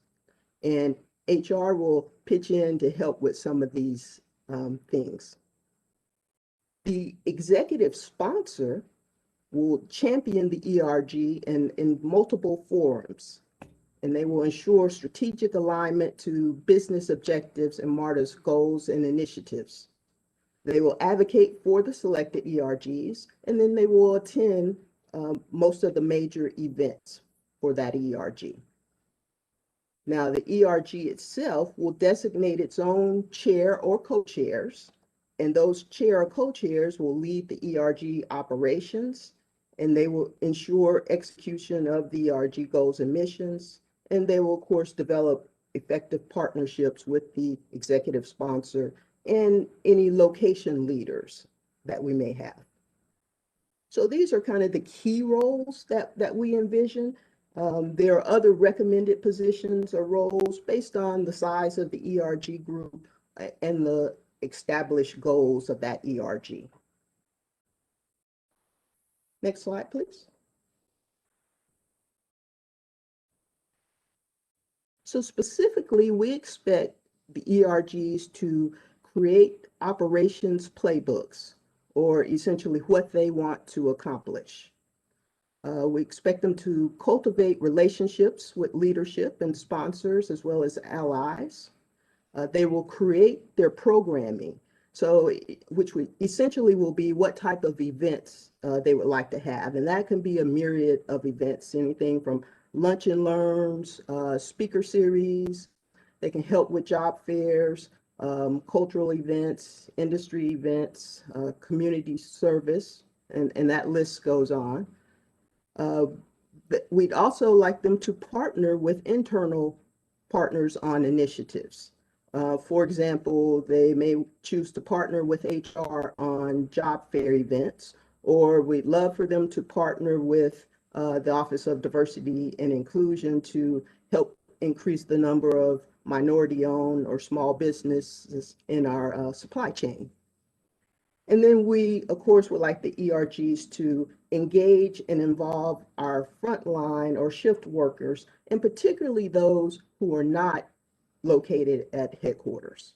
And HR will pitch in to help with some of these things. The executive sponsor will champion the ERG in multiple forums, and they will ensure strategic alignment to business objectives and MARTA's goals and initiatives. They will advocate for the selected ERGs, and then they will attend most of the major events for that ERG. Now, the ERG itself will designate its own chair or co-chairs, and those chair or co-chairs will lead the ERG operations, and they will ensure execution of the ERG goals and missions, and they will, of course, develop effective partnerships with the executive sponsor and any location leaders that we may have. So these are kind of the key roles that we envision. There are other recommended positions or roles based on the size of the ERG group and the established goals of that ERG. Next slide, please. So specifically, we expect the ERGs to create operations playbooks, or essentially what they want to accomplish. We expect them to cultivate relationships with leadership and sponsors as well as allies. They will create their programming, so which essentially will be what type of events they would like to have. And that can be a myriad of events, anything from lunch and learns, speaker series. They can help with job fairs, cultural events, industry events, community service, and that list goes on. We'd also like them to partner with internal partners on initiatives. For example, they may choose to partner with HR on job fair events, or we'd love for them to partner with the Office of Diversity and Inclusion to help increase the number of minority-owned or small businesses in our supply chain. And then we, of course, would like the ERGs to engage and involve our frontline or shift workers, and particularly those who are not located at headquarters.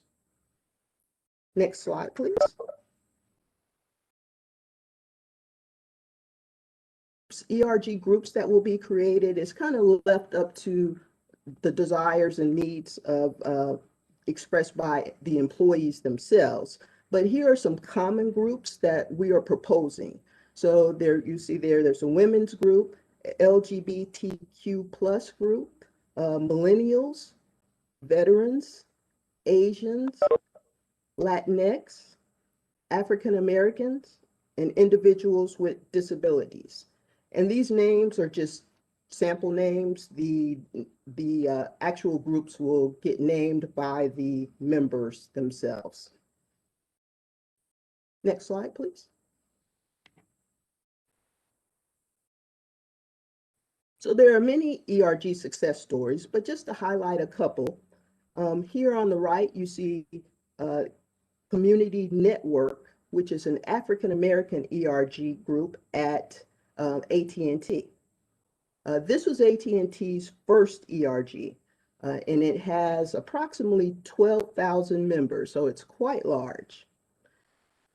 Next slide, please. ERG groups that will be created is kind of left up to the desires and needs of expressed by the employees themselves. But here are some common groups that we are proposing. So there, you see there's a women's group, LGBTQ plus group, millennials, veterans, Asians, Latinx, African Americans, and individuals with disabilities. And these names are just sample names. The actual groups will get named by the members themselves. Next slide, please. So there are many ERG success stories, but just to highlight a couple, here on the right, you see Community Network, which is an African-American ERG group at AT&T. This was AT&T's first ERG, and it has approximately 12,000 members, so it's quite large.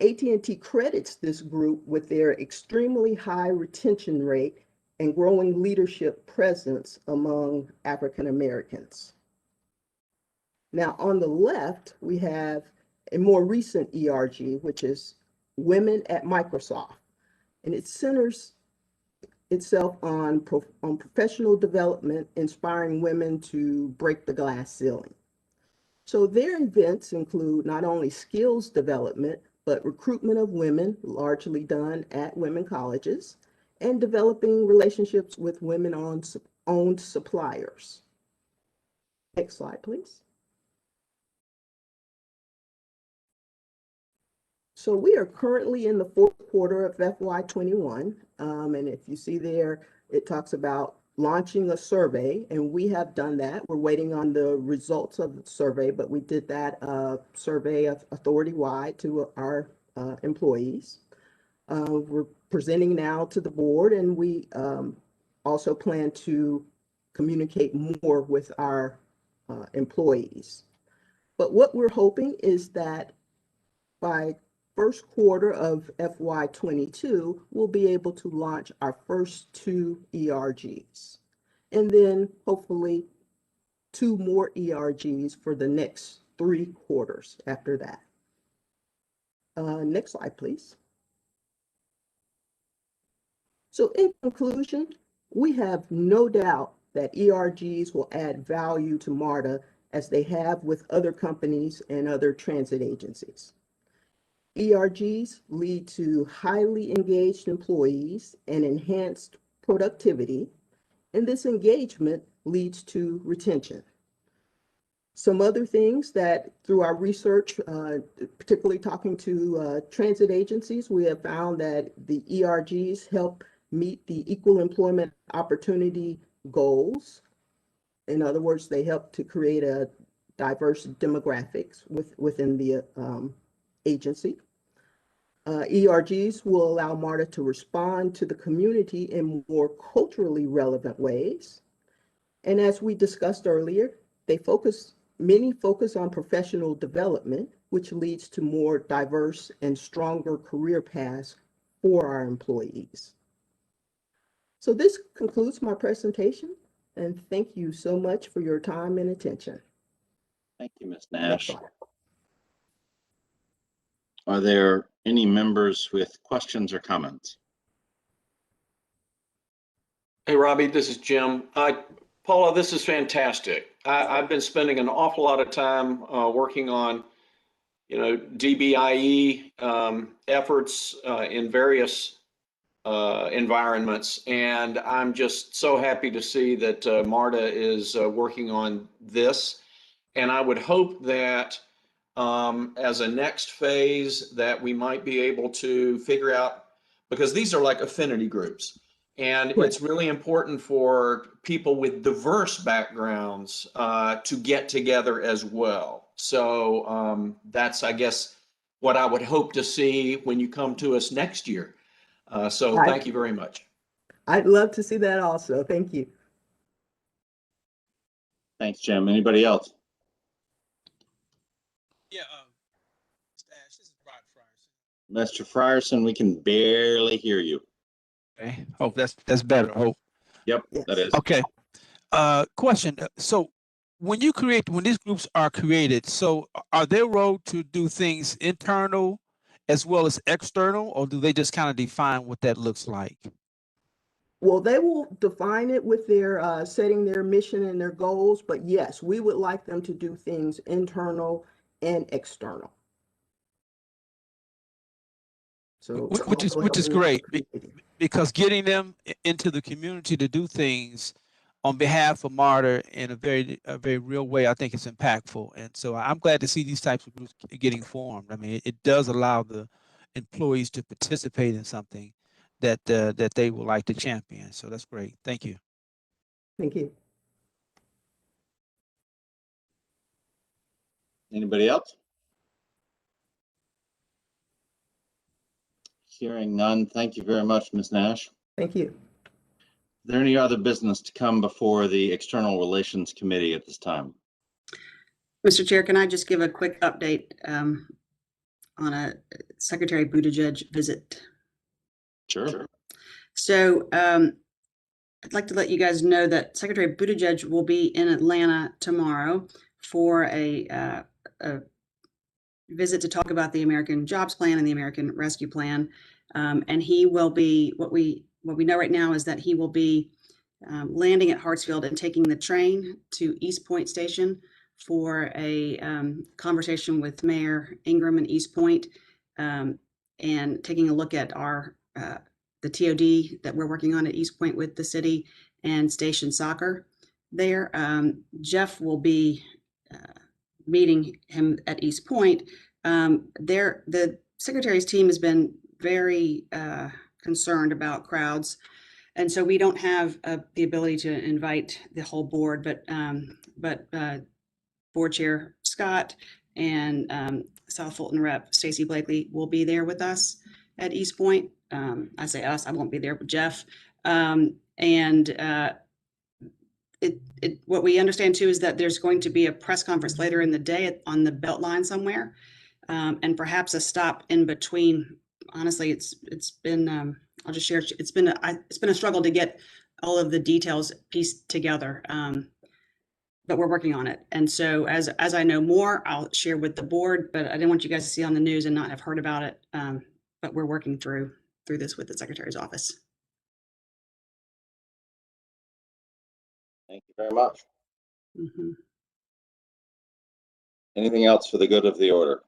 AT&T credits this group with their extremely high retention rate and growing leadership presence among African Americans. Now, on the left, we have a more recent ERG, which is Women at Microsoft, and it centers itself on professional development, inspiring women to break the glass ceiling. So their events include not only skills development, but recruitment of women, largely done at women colleges, and developing relationships with women-owned suppliers. Next slide, please. So we are currently in the fourth quarter of FY21, and if you see there, it talks about launching a survey, and we have done that. We're waiting on the results of the survey, but we did that survey of authority-wide to our employees. We're presenting now to the board, and we also plan to communicate more with our employees. But what we're hoping is that by first quarter of FY22, we'll be able to launch our first 2 ERGs, and then hopefully 2 more ERGs for the next 3 quarters after that. Next slide, please. So in conclusion, we have no doubt that ERGs will add value to MARTA as they have with other companies and other transit agencies. ERGs lead to highly engaged employees and enhanced productivity, and this engagement leads to retention. Some other things that through our research, particularly talking to transit agencies, we have found that the ERGs help meet the equal employment opportunity goals. In other words, they help to create a diverse demographics within the agency. ERGs will allow MARTA to respond to the community in more culturally relevant ways. And as we discussed earlier, many focus on professional development, which leads to more diverse and stronger career paths for our employees. So this concludes my presentation, and thank you so much for your time and attention. Thank you, Ms. Nash. Are there any members with questions or comments? Hey, Robbie, this is Jim. Paula, this is fantastic. I've been spending an awful lot of time working on, DBIE efforts in various environments, and I'm just so happy to see that MARTA is working on this. And I would hope that as a next phase that we might be able to figure out, because these are like affinity groups, and it's really important for people with diverse backgrounds to get together as well. So that's, I guess, what I would hope to see when you come to us next year. So thank you very much. I'd love to see that also. Thank you. Thanks, Jim. Anybody else? Yeah, this is Mr. Frierson, we can barely hear you. Okay. Oh, that's better. Oh, Yep, that is. okay. Question. So when these groups are created, so are they rolled to do things internal as well as external, or do they just kind of define what that looks like? Well, they will define it with their setting their mission and their goals, but yes, we would like them to do things internal and external. So Which is great, because getting them into the community to do things on behalf of MARTA in a very real way, I think is impactful. And so I'm glad to see these types of groups getting formed. I mean, it does allow the employees to participate in something that that they would like to champion. So that's great. Thank you. Thank you. Anybody else? Hearing none, thank you very much, Ms. Nash. Thank you. Is there any other business to come before the External Relations Committee at this time? Mr. Chair, can I just give a quick update on a Secretary Buttigieg visit? Sure. So I'd like to let you guys know that Secretary Buttigieg will be in Atlanta tomorrow for a visit to talk about the American Jobs Plan and the American Rescue Plan. And he will be, what we know right now is that he will be landing at Hartsfield and taking the train to East Point Station for a conversation with Mayor Ingram in East Point, and taking a look at our the TOD that we're working on at East Point with the city and Station Soccer there. Jeff will be meeting him at East Point. The secretary's team has been very concerned about crowds. And so we don't have the ability to invite the whole board, but Board Chair Scott and South Fulton Rep Stacey Blakely will be there with us at East Point. I say us, I won't be there, but Jeff. What we understand too is that there's going to be a press conference later in the day on the Beltline somewhere, and perhaps a stop in between. Honestly, it's been I'll just share. It's been a struggle to get all of the details pieced together, but we're working on it. And so as I know more, I'll share with the board. But I didn't want you guys to see on the news and not have heard about it. But we're working through this with the Secretary's office. Thank you very much. Mm-hmm. Anything else for the good of the order?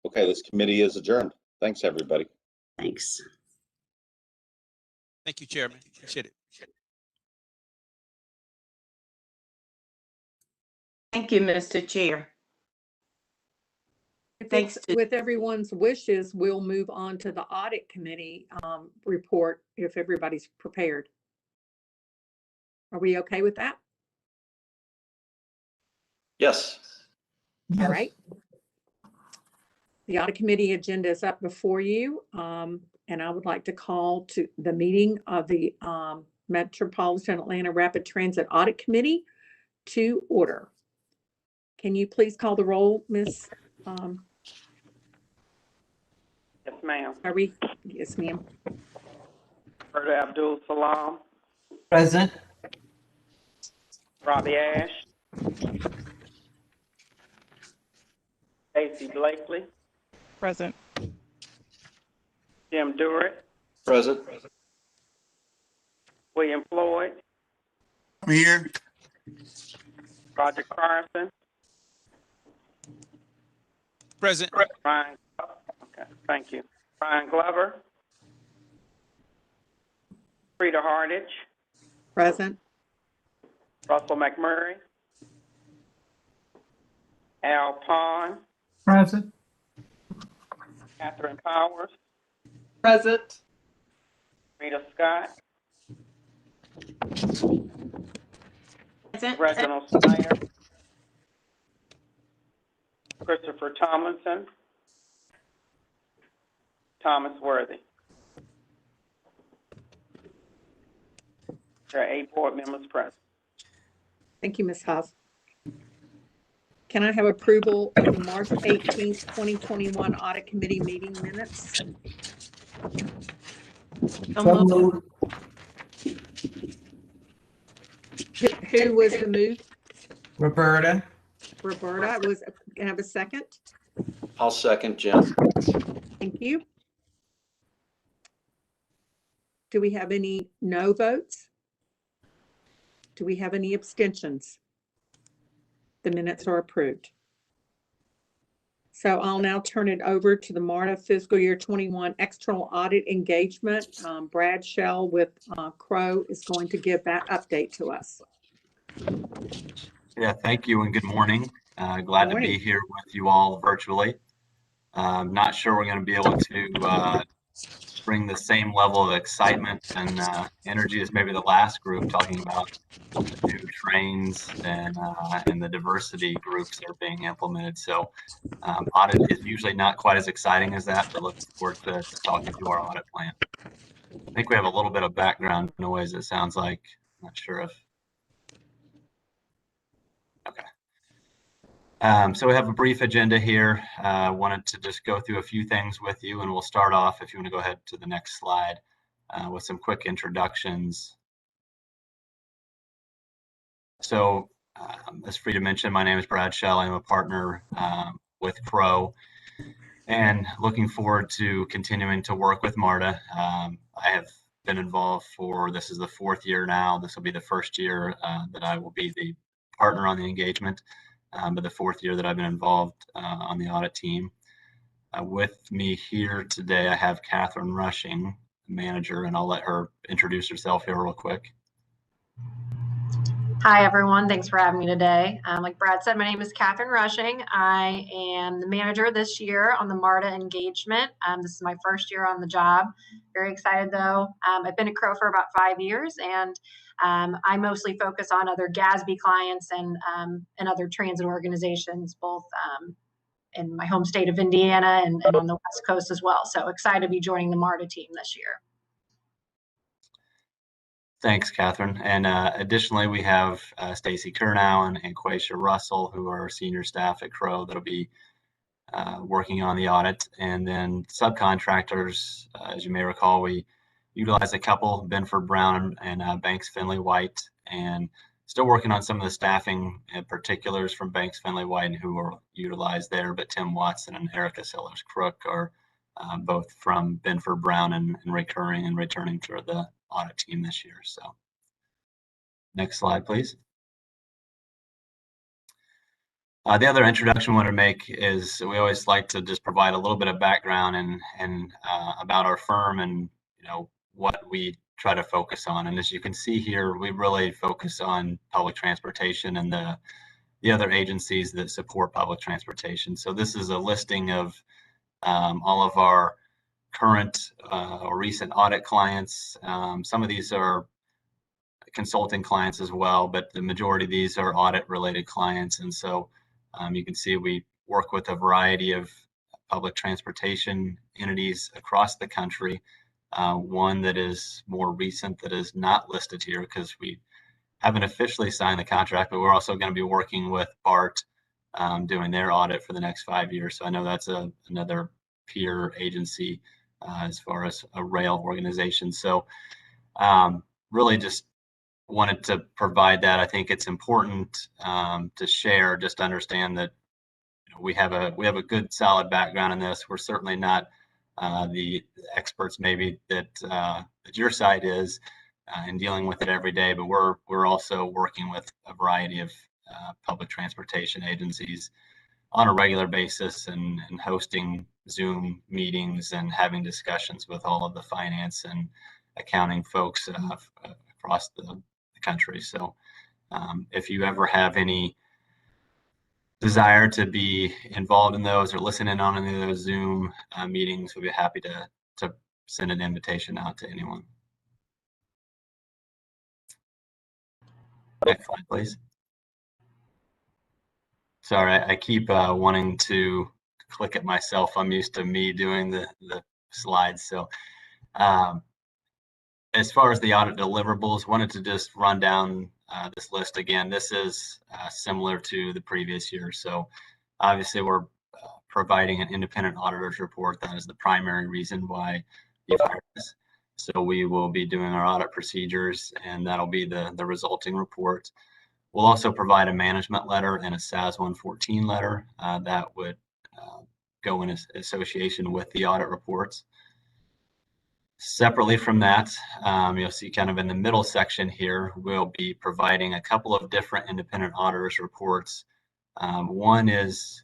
Okay, this committee is adjourned. Thanks, everybody. Thanks. Thank you, Chairman. Appreciate it. Thank you, Mr. Chair. Thanks to With everyone's wishes, we'll move on to the audit committee report if everybody's prepared. Are we okay with that? Yes. All right. The audit committee agenda is up before you, and I would like to call to the meeting of the Metropolitan Atlanta Rapid Transit Audit Committee to order. Can you please call the roll, Ms. Yes, ma'am. Are we? Yes, ma'am. Roberta Abdul Salam, Present. Robbie Ash, Stacey Blakely, Present. Jim Durrett, Present. William Floyd, I'm here. Roger Carson, Present. Ryan. Okay, thank you. Ryan Glover, Frida Hardage, Present. Russell McMurray, Al Pond, Present. Catherine Powers, Present. Rita Scott, Reginald Snyder, Christopher Tomlinson, Thomas Worthy. There are 8 board members present. Thank you, Ms. Haas. Can I have approval of the March 18th, 2021 Audit Committee meeting minutes? So moved. Who was the move? Roberta? Roberta was, can I have a second? I'll second, Jim. Thank you. Do we have any no votes? Do we have any abstentions? The minutes are approved. So I'll now turn it over to the MARTA fiscal year 21 external audit engagement. Brad Shell with Crow is going to give that update to us. Yeah, thank you and good morning. Glad to be here with you all virtually. Not sure we're going to be able to bring the same level of excitement and energy as maybe the last group talking about the new trains and the diversity groups that are being implemented. So audit is usually not quite as exciting as that, but looking forward to talking through our audit plan. I think we have a little bit of background noise, it sounds like. I'm not sure if. Okay. So we have a brief agenda here. Wanted to just go through a few things with you, and we'll start off, if you want to go ahead to the next slide, with some quick introductions. So as Frida mentioned, my name is Brad Shell. I'm a partner with Crow, and looking forward to continuing to work with MARTA. I have been involved for, this is the 4th year now. This will be the 1st year that I will be the partner on the engagement. But the 4th year that I've been involved on the audit team. With me here today, I have Catherine Rushing, manager, and I'll let her introduce herself here real quick. Hi, everyone. Thanks for having me today. Like Brad said, my name is Catherine Rushing. I am the manager this year on the MARTA engagement. This is my 1st year on the job. Very excited, though. I've been at Crow for about 5 years, and I mostly focus on other GASB clients and other transit organizations, both in my home state of Indiana and on the West Coast as well. So excited to be joining the MARTA team this year. Thanks, Catherine. And additionally, we have Stacy Kurnow and Quaisha Russell, who are senior staff at Crow that'll be working on the audit. And then subcontractors, as you may recall, we utilize a couple, Benford Brown and Banks Finley White, and still working on some of the staffing particulars from Banks Finley White who are utilized there, but Tim Watson and Erica Sellers Crook are both from Benford Brown and returning to the audit team this year. So next slide, please. The other introduction I want to make is we always like to just provide a little bit of background and about our firm and what we try to focus on. And as you can see here, we really focus on public transportation and the other agencies that support public transportation. So this is a listing of all of our current or recent audit clients. Some of these are consulting clients as well, but the majority of these are audit related clients. And so you can see we work with a variety of public transportation entities across the country. One that is more recent that is not listed here because we haven't officially signed the contract, but we're also going to be working with BART doing their audit for the next 5 years. So I know that's another peer agency as far as a rail organization. So really just wanted to provide that. I think it's important to share, just to understand that we have a good solid background in this. We're certainly not the experts maybe that your side is in dealing with it every day, but we're also working with a variety of public transportation agencies on a regular basis and hosting Zoom meetings and having discussions with all of the finance and accounting folks across the country. So if you ever have any desire to be involved in those or listen in on any of those Zoom meetings, we'd be happy to send an invitation out to anyone. Next slide, please. Sorry, I keep wanting to click it myself. I'm used to me doing the slides. So as far as the audit deliverables, wanted to just run down this list again. This is similar to the previous year. So obviously we're providing an independent auditor's report. That is the primary reason why you've hired us. So we will be doing our audit procedures, and that'll be the resulting report. We'll also provide a management letter and a SAS 114 letter that would go in association with the audit reports. Separately from that, you'll see kind of in the middle section here, we'll be providing a couple of different independent auditors reports. One is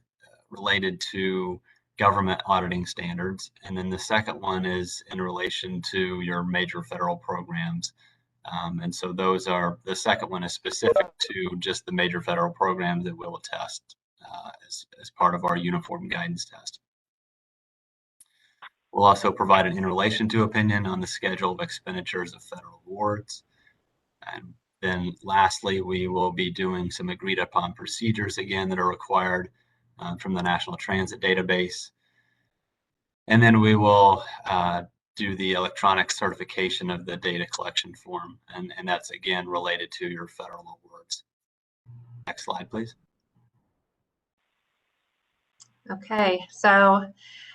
related to government auditing standards, and then the second one is in relation to your major federal programs. And so those are, the second one is specific to just the major federal programs that we'll attest as part of our uniform guidance test. We'll also provide an in relation to opinion on the schedule of expenditures of federal awards. And then lastly, we will be doing some agreed upon procedures again that are required from the National Transit Database. And then we will do the electronic certification of the data collection form. And that's again related to your federal awards. Next slide, please. Okay, so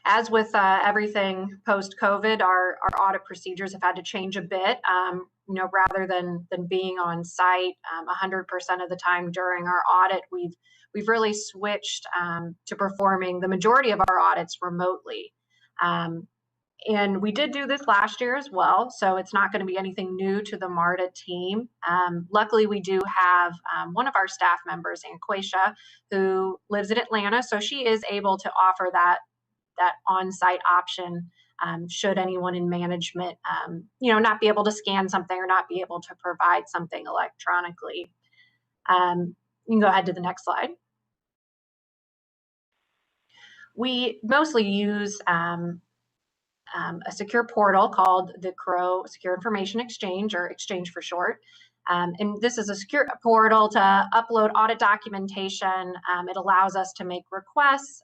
as with everything post-COVID, our audit procedures have had to change a bit. You know, rather than being on site 100% of the time during our audit, we've really switched to performing the majority of our audits remotely. And we did do this last year as well, so it's not going to be anything new to the MARTA team. Luckily, we do have one of our staff members, Anquatia, who lives in Atlanta, so she is able to offer that on-site option should anyone in management, you know, not be able to scan something or not be able to provide something electronically. You can go ahead to the next slide. We mostly use a secure portal called the CRO Secure Information Exchange, or Exchange for short. And this is a secure portal to upload audit documentation. It allows us to make requests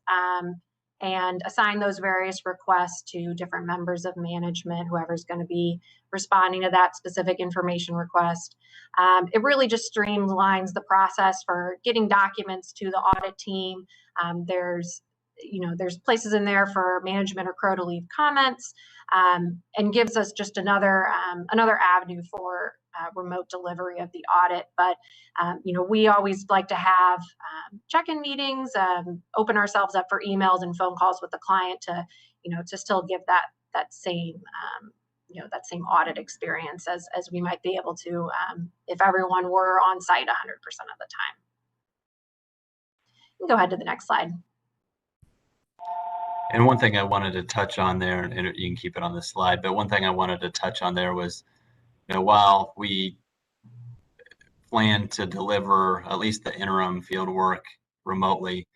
and assign those various requests to different members of management, whoever's going to be responding to that specific information request. It really just streamlines the process for getting documents to the audit team. There's places in there for management or CRO to leave comments, and gives us just another avenue for remote delivery of the audit. But we always like to have check-in meetings, open ourselves up for emails and phone calls with the client to still give that same audit experience as we might be able to if everyone were on site 100% of the time. You can go ahead to the next slide. And one thing I wanted to touch on there, and you can keep it on the slide, but one thing I wanted to touch on there was, while we plan to deliver at least the interim field work remotely,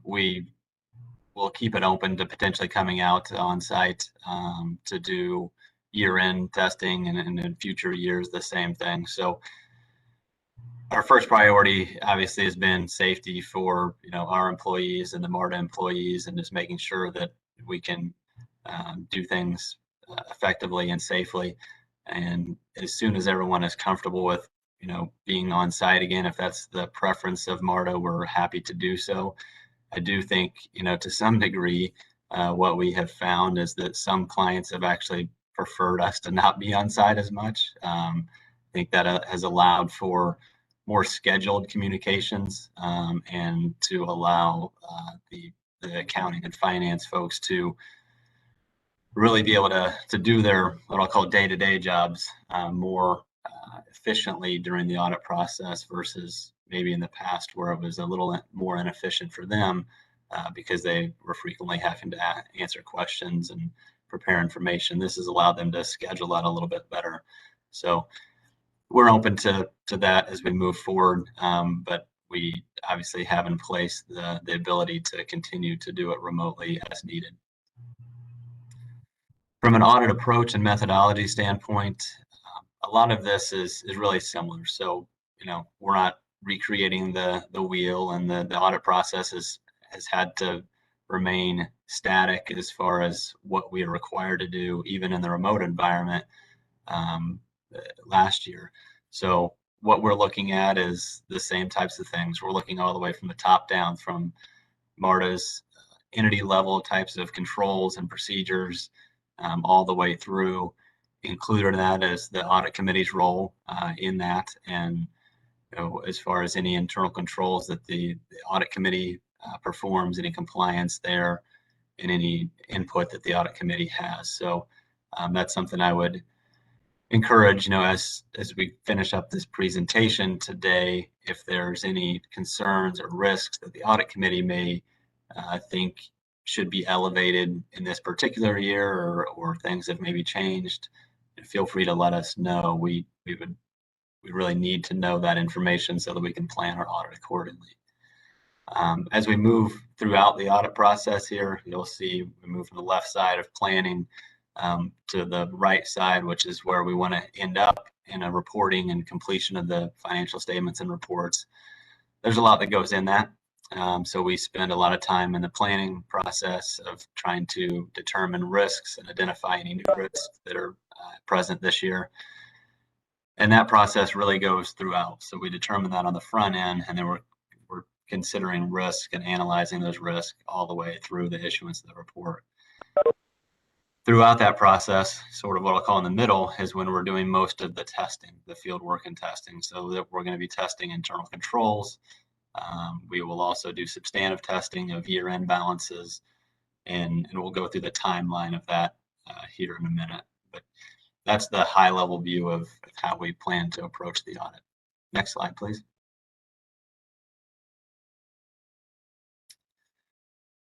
we will keep it open to potentially coming out on site to do year-end testing, and in future years, the same thing. So our first priority obviously has been safety for our employees and the MARTA employees, and just making sure that we can do things effectively and safely. And as soon as everyone is comfortable with being on site again, if that's the preference of MARTA, we're happy to do so. I do think to some degree what we have found is that some clients have actually preferred us to not be on site as much. I think that has allowed for more scheduled communications, and to allow the accounting and finance folks to really be able to do their what I'll call day-to-day jobs more efficiently during the audit process, versus maybe in the past where it was a little more inefficient for them because they were frequently having to answer questions and prepare information. This has allowed them to schedule that a little bit better. So we're open to that as we move forward, but we obviously have in place the ability to continue to do it remotely as needed. From an audit approach and methodology standpoint, a lot of this is really similar. So, we're not recreating the wheel, and the audit process has had to remain static as far as what we are required to do, even in the remote environment. Last year. So what we're looking at is the same types of things. We're looking all the way from the top down, from MARTA's entity level types of controls and procedures, all the way through included in that is the audit committee's role in that, and as far as any internal controls that the audit committee performs, any compliance there, and any input that the audit committee has. So that's something I would encourage, as we finish up this presentation today, if there's any concerns or risks that the audit committee may think should be elevated in this particular year, or things that maybe changed, feel free to let us know. We really need to know that information so that we can plan our audit accordingly. As we move throughout the audit process here, you'll see we move from the left side of planning to the right side, which is where we want to end up in a reporting and completion of the financial statements and reports. There's a lot that goes in that. So we spend a lot of time in the planning process of trying to determine risks and identify any new risks that are present this year. And that process really goes throughout. So we determine that on the front end, and then we're considering risk and analyzing those risks all the way through the issuance of the report. Throughout that process, sort of what I'll call in the middle, is when we're doing most of the testing, the field work and testing. So that we're going to be testing internal controls. We will also do substantive testing of year-end balances, and we'll go through the timeline of that here in a minute. But that's the high-level view of how we plan to approach the audit. Next slide, please.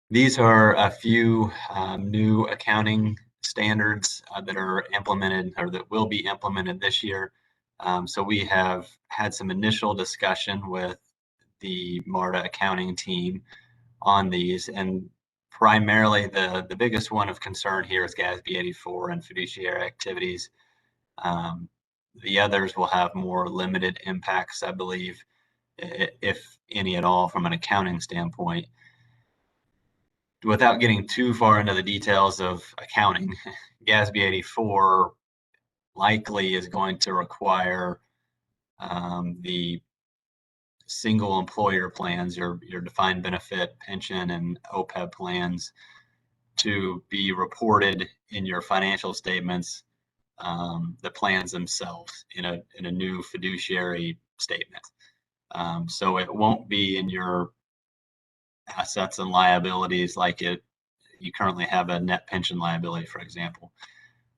These are a few new accounting standards that are implemented, or that will be implemented this year. So we have had some initial discussion with the MARTA accounting team on these, and primarily the biggest one of concern here is GASB 84 and fiduciary activities. The others will have more limited impacts, I believe, if any at all, from an accounting standpoint. Without getting too far into the details of accounting, GASB 84 likely is going to require the single employer plans, your defined benefit, pension, and OPEB plans, to be reported in your financial statements, the plans themselves, in a new fiduciary statement. So it won't be in your assets and liabilities like you currently have a net pension liability, for example.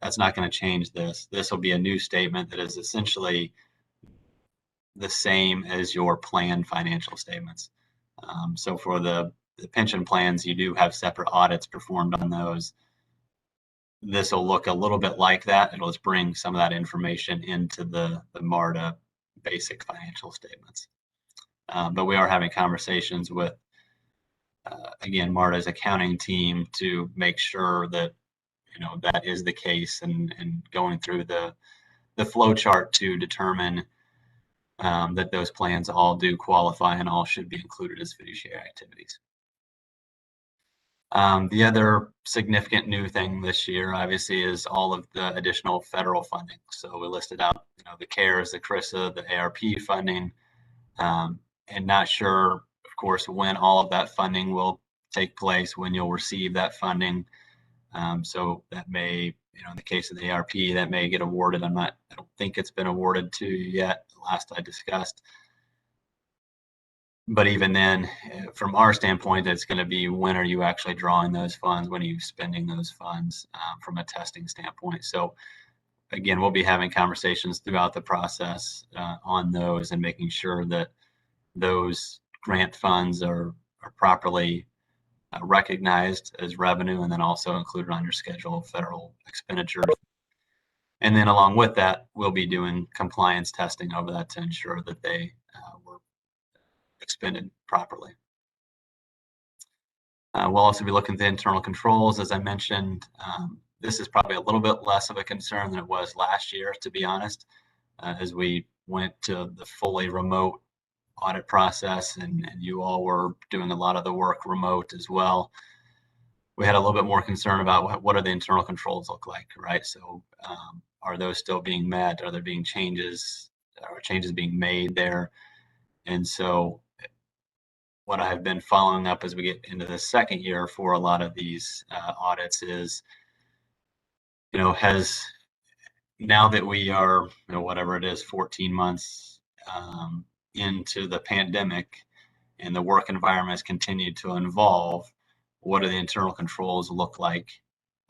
That's not going to change this. This will be a new statement that is essentially the same as your planned financial statements. So for the pension plans, you do have separate audits performed on those. This will look a little bit like that. It'll just bring some of that information into the MARTA basic financial statements. But we are having conversations with, again, MARTA's accounting team to make sure that that is the case, and going through the flow chart to determine that those plans all do qualify and all should be included as fiduciary activities. The other significant new thing this year, obviously, is all of the additional federal funding. So we listed out, the CARES, the CRISA, the ARP funding, and not sure, of course, when all of that funding will take place, when you'll receive that funding. So that may, in the case of the ARP, that may get awarded. I don't think it's been awarded to you yet, last I discussed. But even then, from our standpoint, it's going to be, when are you actually drawing those funds? When are you spending those funds from a testing standpoint? So again, we'll be having conversations throughout the process on those, and making sure that those grant funds are properly recognized as revenue, and then also included on your schedule of federal expenditures. And then along with that, we'll be doing compliance testing over that to ensure that they were expended properly. We'll also be looking at the internal controls, as I mentioned. This is probably a little bit less of a concern than it was last year, to be honest, as we went to the fully remote audit process, and you all were doing a lot of the work remote as well. We had a little bit more concern about what are the internal controls look like, right? So are those still being met? Are there being changes, or changes being made there? And so what I've been following up as we get into the second year for a lot of these audits is, now that we are, whatever it is, 14 months into the pandemic and the work environment has continued to evolve, what do the internal controls look like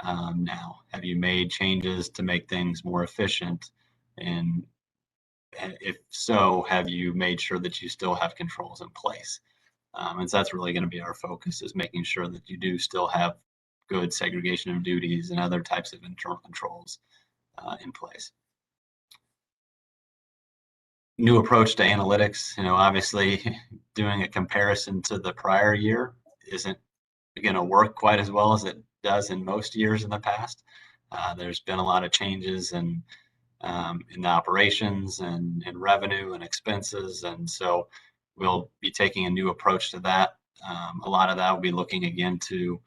now? Have you made changes to make things more efficient? And if so, have you made sure that you still have controls in place? And so that's really going to be our focus, is making sure that you do still have good segregation of duties and other types of internal controls in place. New approach to analytics, obviously doing a comparison to the prior year isn't going to work quite as well as it does in most years in the past. There's been a lot of changes in the operations and revenue and expenses. And so we'll be taking a new approach to that. A lot of that will be looking again to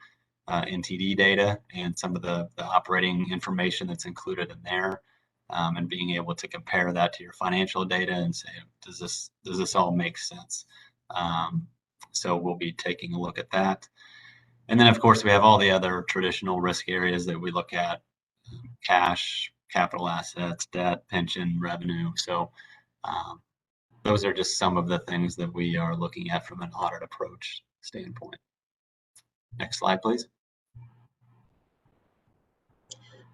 NTD data and some of the operating information that's included in there, and being able to compare that to your financial data and say, does this all make sense? So we'll be taking a look at that. And then, of course, we have all the other traditional risk areas that we look at: cash, capital assets, debt, pension, revenue. So those are just some of the things that we are looking at from an audit approach standpoint. Next slide, please.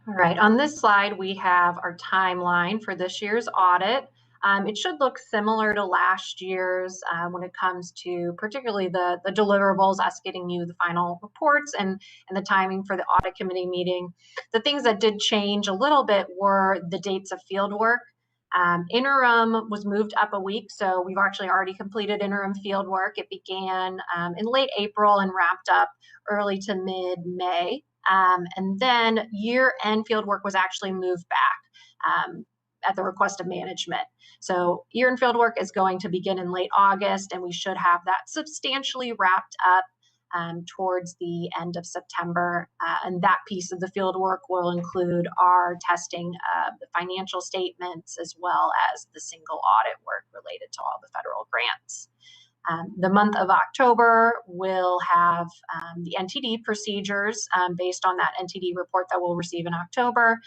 All right, on this slide, we have our timeline for this year's audit. It should look similar to last year's when it comes to particularly the deliverables, us getting you the final reports, and the timing for the audit committee meeting. The things that did change a little bit were the dates of field work. Interim was moved up a week, so we've actually already completed interim field work. It began in late April and wrapped up early to mid-May. And then year-end field work was actually moved back at the request of management. So year-end field work is going to begin in late August, and we should have that substantially wrapped up towards the end of September. And that piece of the field work will include our testing of the financial statements, as well as the single audit work related to all the federal grants. The month of October will have the NTD procedures based on that NTD report that we'll receive in October,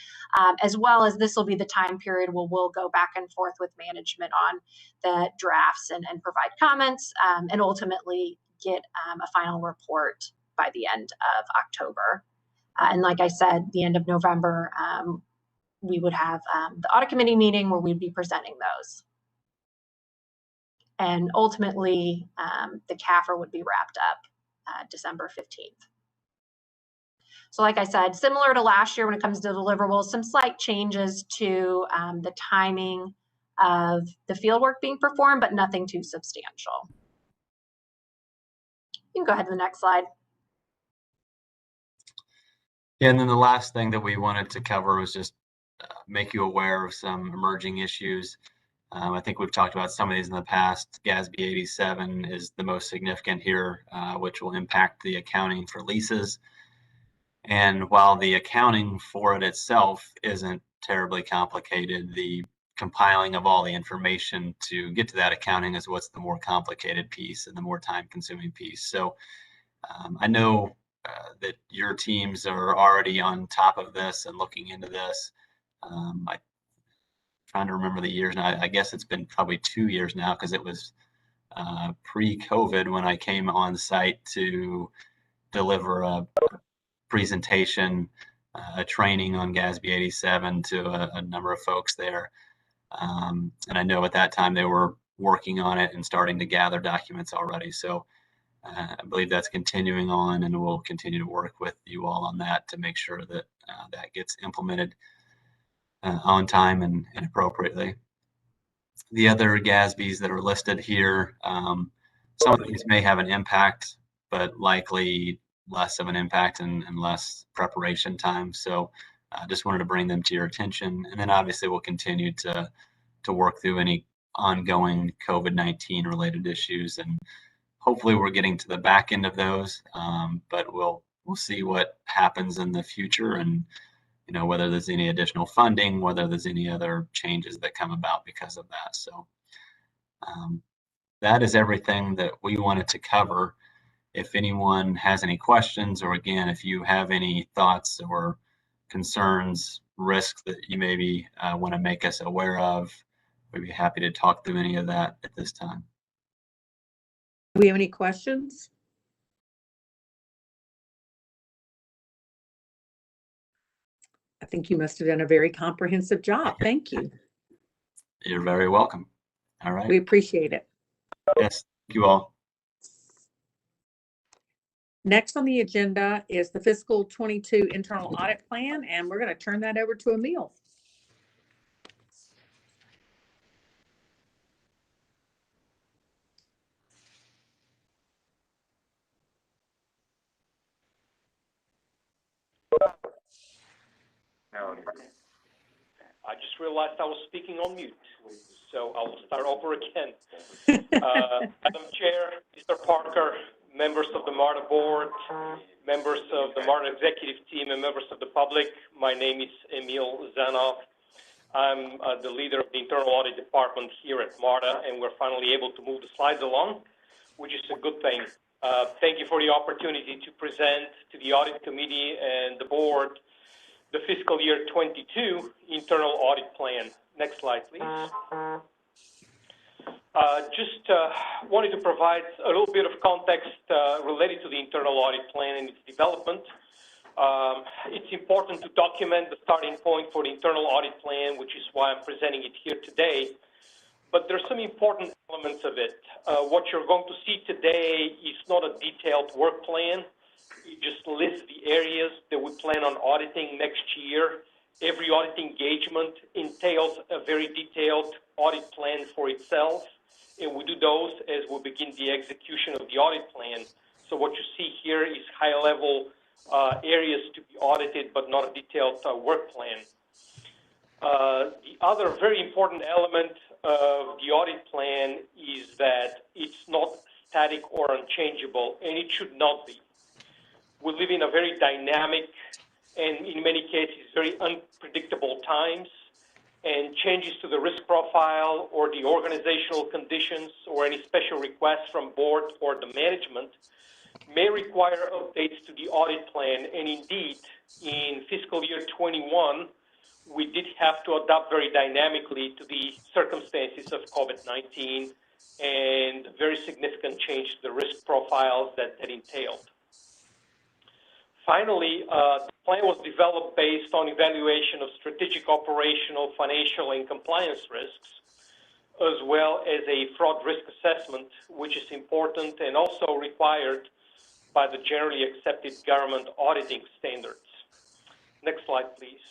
as well as this will be the time period where we'll go back and forth with management on the drafts and provide comments, and ultimately get a final report by the end of October. And like I said, the end of November, we would have the audit committee meeting where we'd be presenting those. And ultimately, the CAFR would be wrapped up December 15th. So like I said, similar to last year when it comes to deliverables, some slight changes to the timing of the fieldwork being performed, but nothing too substantial. You can go ahead to the next slide. Yeah, and then the last thing that we wanted to cover was just make you aware of some emerging issues. I think we've talked about some of these in the past. GASB 87 is the most significant here, which will impact the accounting for leases. And while the accounting for it itself isn't terribly complicated, the compiling of all the information to get to that accounting is what's the more complicated piece and the more time-consuming piece. So I know that your teams are already on top of this and looking into this. Trying to remember the years now. I guess it's been probably 2 years now, because it was pre-COVID when I came on site to deliver a presentation, a training on GASB 87 to a number of folks there. And I know at that time they were working on it and starting to gather documents already. So I believe that's continuing on, and we'll continue to work with you all on that to make sure that that gets implemented on time and appropriately. The other GASBs that are listed here, some of these may have an impact, but likely less of an impact and less preparation time. So I just wanted to bring them to your attention. And then obviously we'll continue to work through any ongoing COVID-19 related issues, and hopefully we're getting to the back end of those, but we'll see what happens in the future, and whether there's any additional funding, whether there's any other changes that come about because of that. So that is everything that we wanted to cover. If anyone has any questions, or again, if you have any thoughts or concerns risks that you maybe want to make us aware of. We'd be happy to talk through any of that at this time. Do we have any questions? I think you must have done a very comprehensive job. Thank you. You're very welcome. All right. We appreciate it. Yes, thank you all. Next on the agenda is the fiscal 22 internal audit plan, and we're going to turn that over to Emil. I just realized I was speaking on mute, so I will start over again. Madam Chair, Mr. Parker, members of the MARTA board, members of the MARTA executive team, and members of the public, my name is Emil Zanov. I'm the leader of the internal audit department here at MARTA, and we're finally able to move the slides along, which is a good thing. Thank you for the opportunity to present to the audit committee and the board the fiscal year 22 internal audit plan. Next slide, please. Just wanted to provide a little bit of context related to the internal audit plan and its development. It's important to document the starting point for the internal audit plan, which is why I'm presenting it here today. But there's some important elements of it. What you're going to see today is not a detailed work plan. It just lists the areas that we plan on auditing next year. Every audit engagement entails a very detailed audit plan for itself, and we do those as we begin the execution of the audit plan. So what you see here is high-level areas to be audited, but not a detailed work plan. The other very important element of the audit plan is that it's not static or unchangeable, and it should not be. We live in a very dynamic and in many cases very unpredictable times, and changes to the risk profile or the organizational conditions or any special requests from board or the management may require updates to the audit plan. And indeed, in fiscal year 21, we did have to adapt very dynamically to the circumstances of COVID-19 and very significant change to the risk profiles that entailed. Finally, the plan was developed based on evaluation of strategic, operational, financial, and compliance risks, as well as a fraud risk assessment, which is important and also required by the generally accepted government auditing standards. Next slide, please.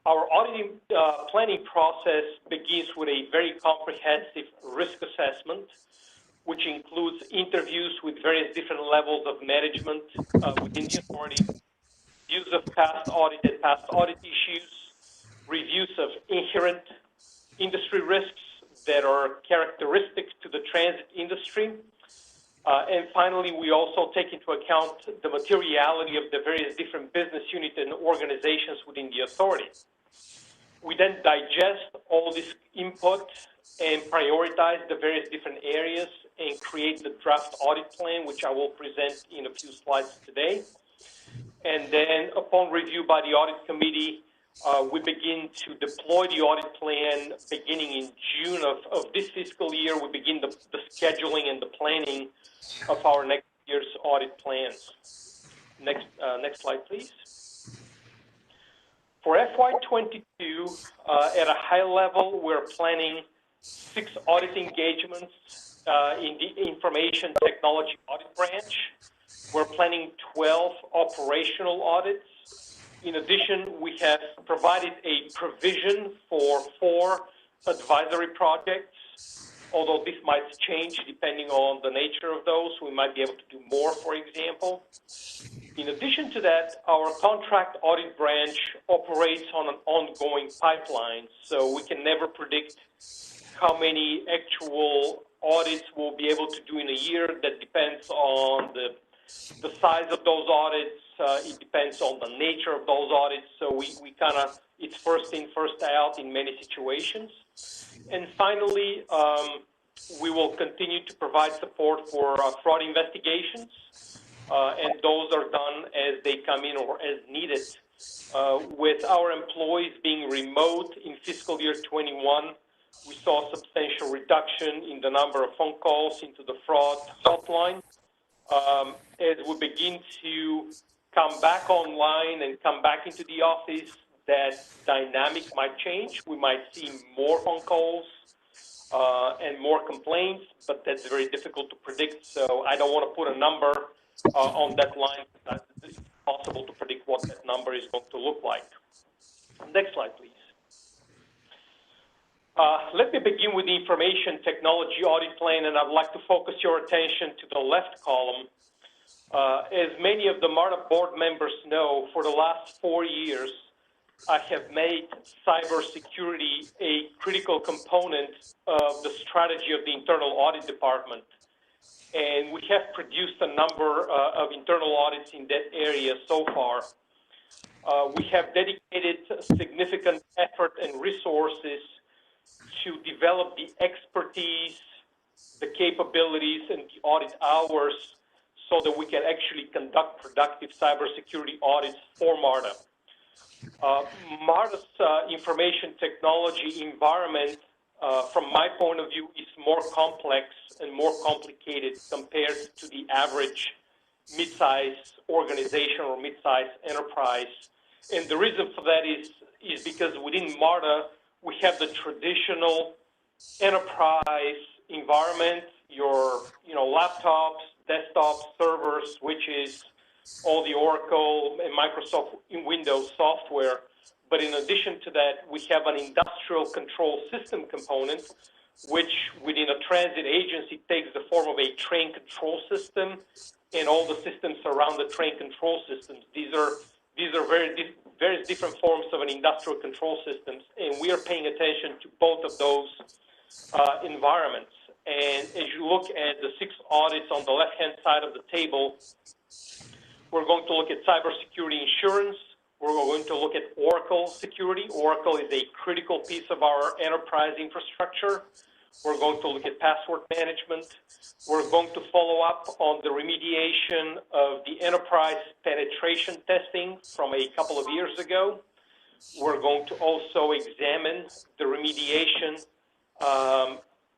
Our auditing planning process begins with a very comprehensive risk assessment, which includes interviews with various different levels of management within the authority, views of past audit and past audit issues, reviews of inherent industry risks that are characteristic to the transit industry. And finally, we also take into account the materiality of the various different business units and organizations within the authority. We then digest all this input and prioritize the various different areas and create the draft audit plan, which I will present in a few slides today. And then upon review by the audit committee, we begin to deploy the audit plan beginning in June of this fiscal year. We begin the scheduling and the planning of our next year's audit plans. Next slide, please. For FY22, at a high level, we're planning 6 audit engagements in the Information Technology Audit Branch. We're planning 12 operational audits. In addition, we have provided a provision for 4 advisory projects, although this might change depending on the nature of those. We might be able to do more, for example. In addition to that, our contract audit branch operates on an ongoing pipeline, so we can never predict how many actual audits we'll be able to do in a year. That depends on the size of those audits. It depends on the nature of those audits. So we kind of, it's first in, first out in many situations. And finally, we will continue to provide support for fraud investigations. And those are done as they come in or as needed With our employees being remote in fiscal year 21, we saw a substantial reduction in the number of phone calls into the fraud hotline. As we begin to come back online and come back into the office, that dynamic might change. We might see more phone calls and more complaints, but that's very difficult to predict. So I don't want to put a number on that line. It's possible to predict what that number is going to look like. Next slide, please. Let me begin with the information technology audit plan, and I'd like to focus your attention to the left column. As many of the MARTA board members know, for the last 4 years, I have made cybersecurity a critical component of the strategy of the internal audit department. And we have produced a number of internal audits in that area so far. We have dedicated significant effort and resources to develop the expertise, the capabilities, and the audit hours so that we can actually conduct productive cybersecurity audits for MARTA. MARTA's information technology environment, from my point of view, is more complex and more complicated compared to the average mid-size organization or mid-size enterprise. And the reason for that is because within MARTA, we have the traditional enterprise environment, your laptops, desktops, servers, switches, all the Oracle and Microsoft Windows software. But in addition to that, we have an industrial control system component, which within a transit agency takes the form of a train control system and all the systems around the train control systems. These are various different forms of an industrial control systems, and we are paying attention to both of those environments. And as you look at the 6 audits on the left-hand side of the table, we're going to look at cybersecurity insurance. We're going to look at Oracle security. Oracle is a critical piece of our enterprise infrastructure. We're going to look at password management. We're going to follow up on the remediation of the enterprise penetration testing from a couple of years ago. We're going to also examine the remediation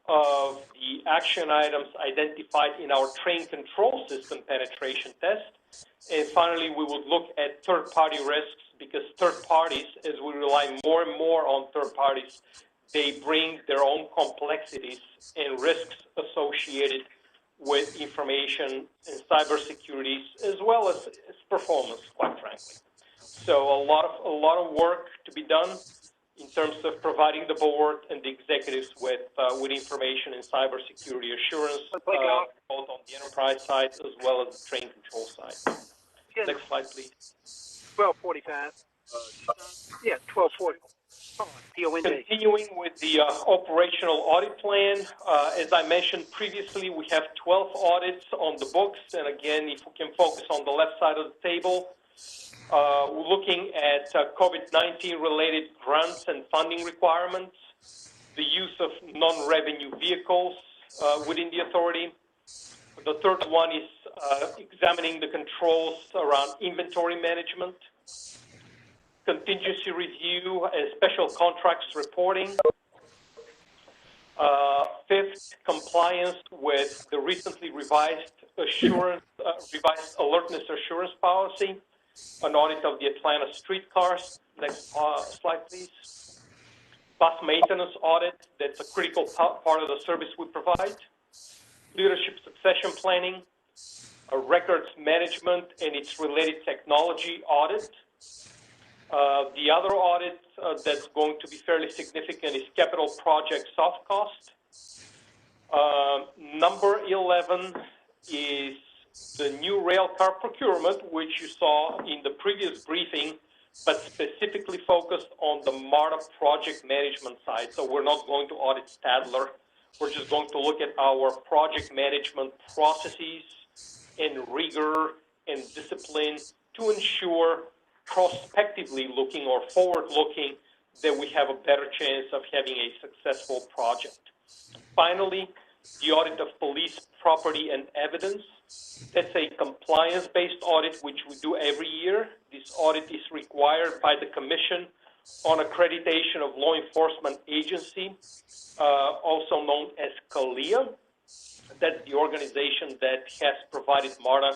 of the action items identified in our train control system penetration test. And finally, we would look at third-party risks, because third parties, as we rely more and more on third parties, they bring their own complexities and risks associated with information and cybersecurity, as well as performance, quite frankly. So a lot of work to be done in terms of providing the board and the executives with information and cybersecurity assurance, both on the enterprise side as well as the train control side. Next slide, please. 1245. Yeah, 1240. Continuing with the operational audit plan, as I mentioned previously, we have 12 audits on the books. And again, if we can focus on the left side of the table, we're looking at COVID-19 related grants and funding requirements, the use of non-revenue vehicles within the authority. The third one is examining the controls around inventory management, contingency review and special contracts reporting. Fifth, compliance with the recently revised revised alertness assurance policy, an audit of the Atlanta streetcars. Next slide, please. Bus maintenance audit, that's a critical part of the service we provide. Leadership succession planning, a records management and its related technology audit. The other audit that's going to be fairly significant is capital project soft cost. Number 11 is the new railcar procurement, which you saw in the previous briefing, but specifically focused on the MARTA project management side. So we're not going to audit Stadler. We're just going to look at our project management processes and rigor and discipline to ensure prospectively looking or forward looking that we have a better chance of having a successful project. Finally, the audit of police property and evidence. That's a compliance-based audit, which we do every year. This audit is required by the Commission on Accreditation of Law Enforcement Agency, also known as CALEA. That's the organization that has provided MARTA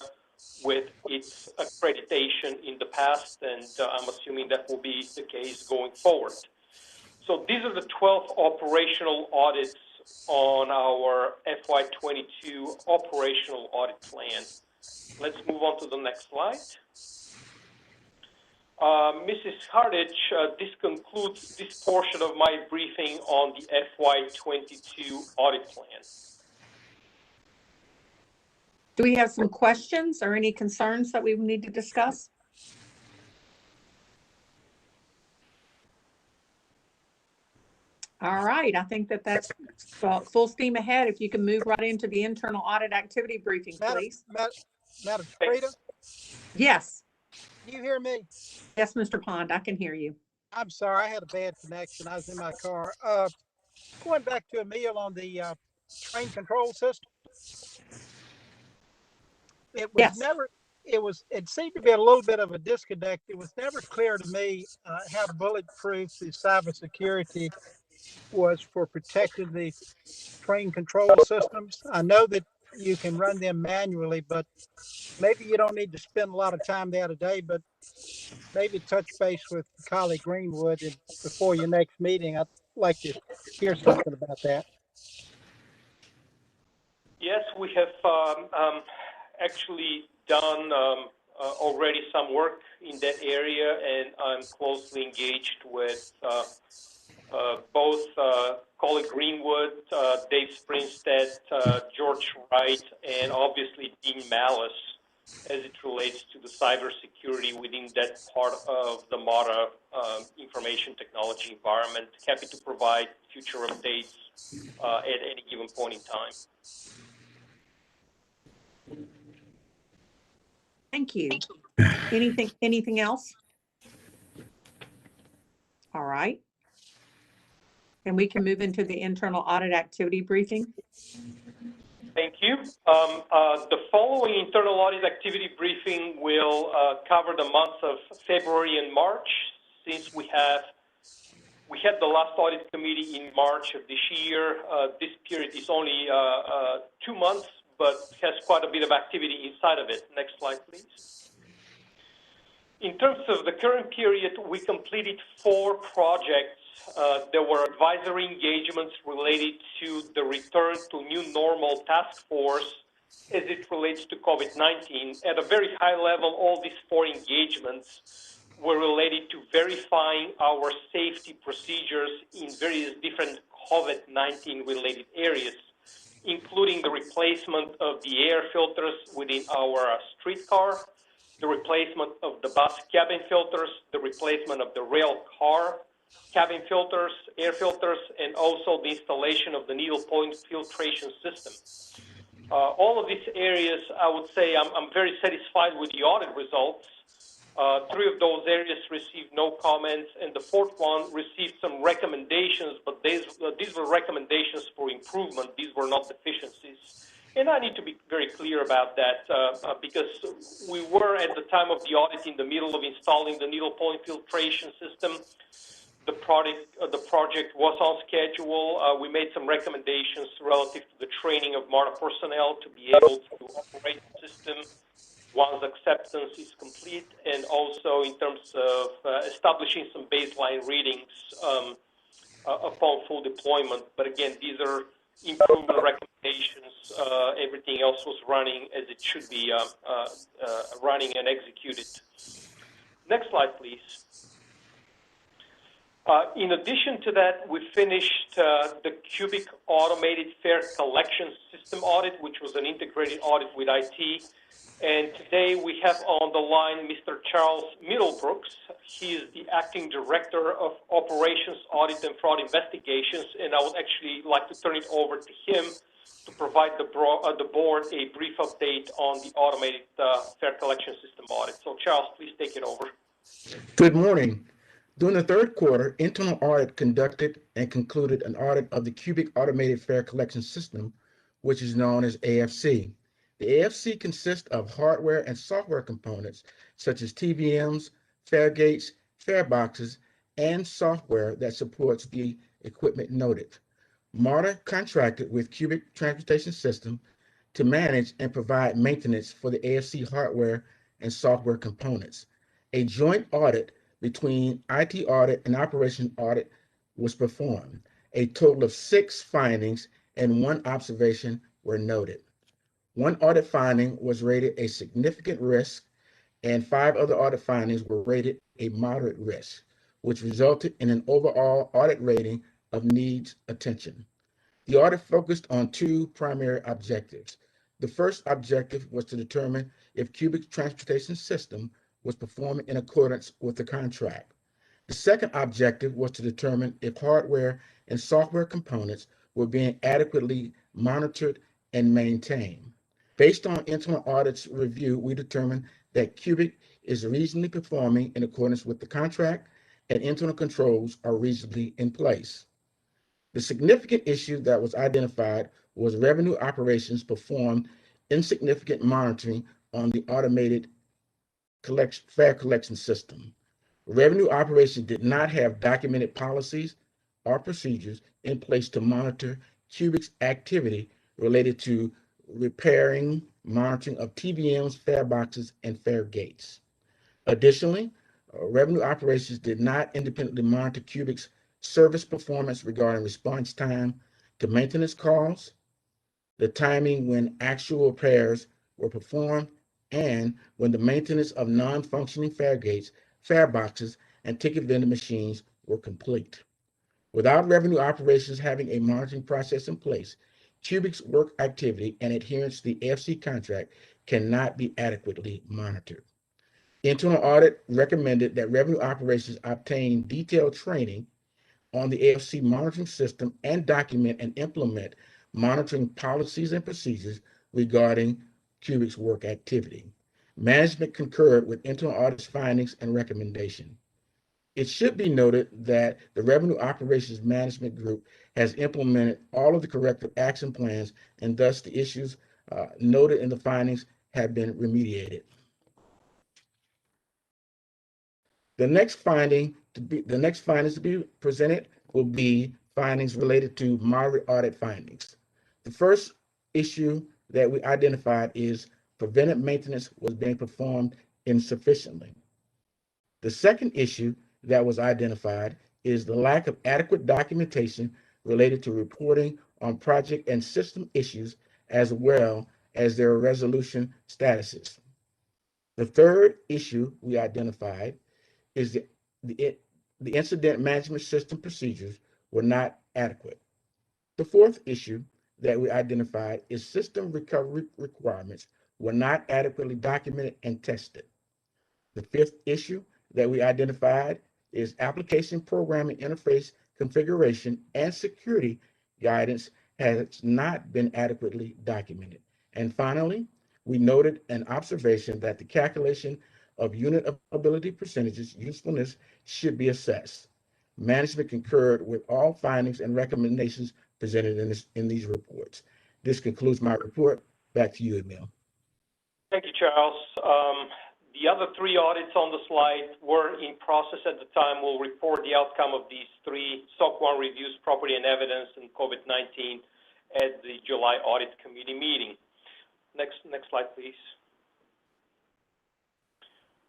with its accreditation in the past, and I'm assuming that will be the case going forward. So these are the 12 operational audits on our FY22 operational audit plan. Let's move on to the next slide. Mrs. Hardage, this concludes this portion of my briefing on the FY22 audit plan. Do we have some questions or any concerns that we need to discuss? All right, I think that's full steam ahead. If you can move right into the internal audit activity briefing, please. Madam Trader, Yes. do you hear me? Yes, Mr. Pond, I can hear you. I'm sorry, I had a bad connection. I was in my car. Going back to Emil on the train control system. It was Yes. never, it seemed to be a little bit of a disconnect. It was never clear to me how bulletproof the cybersecurity was for protecting the train control systems. I know that you can run them manually, but maybe you don't need to spend a lot of time there today, but maybe touch base with colleague Greenwood and before your next meeting. I'd like to hear something about that. Yes, we have actually done already some work in that area, and I'm closely engaged with both colleague Greenwood, Dave Sprinstead, George Wright, and obviously Dean Malice as it relates to the cybersecurity within that part of the MARTA information technology environment. Happy to provide future updates at any given point in time. Thank you. Anything else? All right. And we can move into the internal audit activity briefing. Thank you. The following internal audit activity briefing will cover the months of February and March, since we had the last audit committee in March of this year. This period is only 2 months, but has quite a bit of activity inside of it. Next slide, please. In terms of the current period, we completed 4 projects. There were advisory engagements related to the return to new normal task force as it relates to COVID-19. At a very high level, all these 4 engagements were related to verifying our safety procedures in various different COVID-19 related areas, including the replacement of the air filters within our streetcar, the replacement of the bus cabin filters, the replacement of the rail car cabin filters, air filters, and also the installation of the needle point filtration system. All of these areas, I would say I'm very satisfied with the audit results. 3 of those areas received no comments, and the 4th one received some recommendations, but these were recommendations for improvement. These were not deficiencies. And I need to be very clear about that because we were at the time of the audit in the middle of installing the needle point filtration system. The project was on schedule. We made some recommendations relative to the training of MARTA personnel to be able to operate the system once acceptance is complete, and also in terms of establishing some baseline readings upon full deployment. But again, these are improvement recommendations. Everything else was running as it should be running and executed. Next slide, please. In addition to that, we finished the Cubic Automated Fare Collection System audit, which was an integrated audit with IT. And today we have on the line Mr. Charles Middlebrooks. He is the Acting Director of Operations, Audit, and Fraud Investigations, and I would actually like to turn it over to him to provide the board a brief update on the Automated Fare Collection System audit. So Charles, please take it over. Good morning. During the 3rd quarter, internal audit conducted and concluded an audit of the Cubic Automated Fare Collection System, which is known as AFC. The AFC consists of hardware and software components such as TVMs, fare gates, fare boxes, and software that supports the equipment noted. MARTA contracted with Cubic Transportation System to manage and provide maintenance for the AFC hardware and software components. A joint audit between IT audit and operation audit was performed. A total of 6 findings and 1 observation were noted. 1 audit finding was rated a significant risk, and 5 other audit findings were rated a moderate risk, which resulted in an overall audit rating of needs attention. The audit focused on 2 primary objectives. The first objective was to determine if Cubic Transportation System was performing in accordance with the contract. The second objective was to determine if hardware and software components were being adequately monitored and maintained. Based on internal audit's review, we determined that Cubic is reasonably performing in accordance with the contract and internal controls are reasonably in place. The significant issue that was identified was revenue operations performed insignificant monitoring on the automated fare collection system. Revenue operations did not have documented policies or procedures in place to monitor Cubic's activity related to repairing, monitoring of TVMs, fare boxes, and fare gates. Additionally, revenue operations did not independently monitor Cubic's service performance regarding response time to maintenance calls, the timing when actual repairs were performed, and when the maintenance of non-functioning fare gates, fare boxes, and ticket vending machines were complete. Without revenue operations having a monitoring process in place, Cubic's work activity and adherence to the AFC contract cannot be adequately monitored. Internal audit recommended that revenue operations obtain detailed training on the AFC monitoring system and document and implement monitoring policies and procedures regarding Cubic's work activity. Management concurred with internal audit's findings and recommendation. It should be noted that the Revenue Operations Management Group has implemented all of the corrective action plans, and thus the issues noted in the findings have been remediated. The next findings to be presented will be findings related to moderate audit findings. The first issue that we identified is preventive maintenance was being performed insufficiently. The second issue that was identified is the lack of adequate documentation related to reporting on project and system issues, as well as their resolution statuses. The third issue we identified is the incident management system procedures were not adequate. The fourth issue that we identified is system recovery requirements were not adequately documented and tested. The fifth issue that we identified is application programming interface configuration and security guidance has not been adequately documented. And finally, we noted an observation that the calculation of unit availability percentages usefulness should be assessed. Management concurred with all findings and recommendations presented in these reports. This concludes my report. Back to you, Emil. Thank you, Charles. The other 3 audits on the slide were in process at the time. We'll report the outcome of these 3 SOC 1 reviews, property and evidence, and COVID-19 at the July Audit Committee meeting. Next slide, please.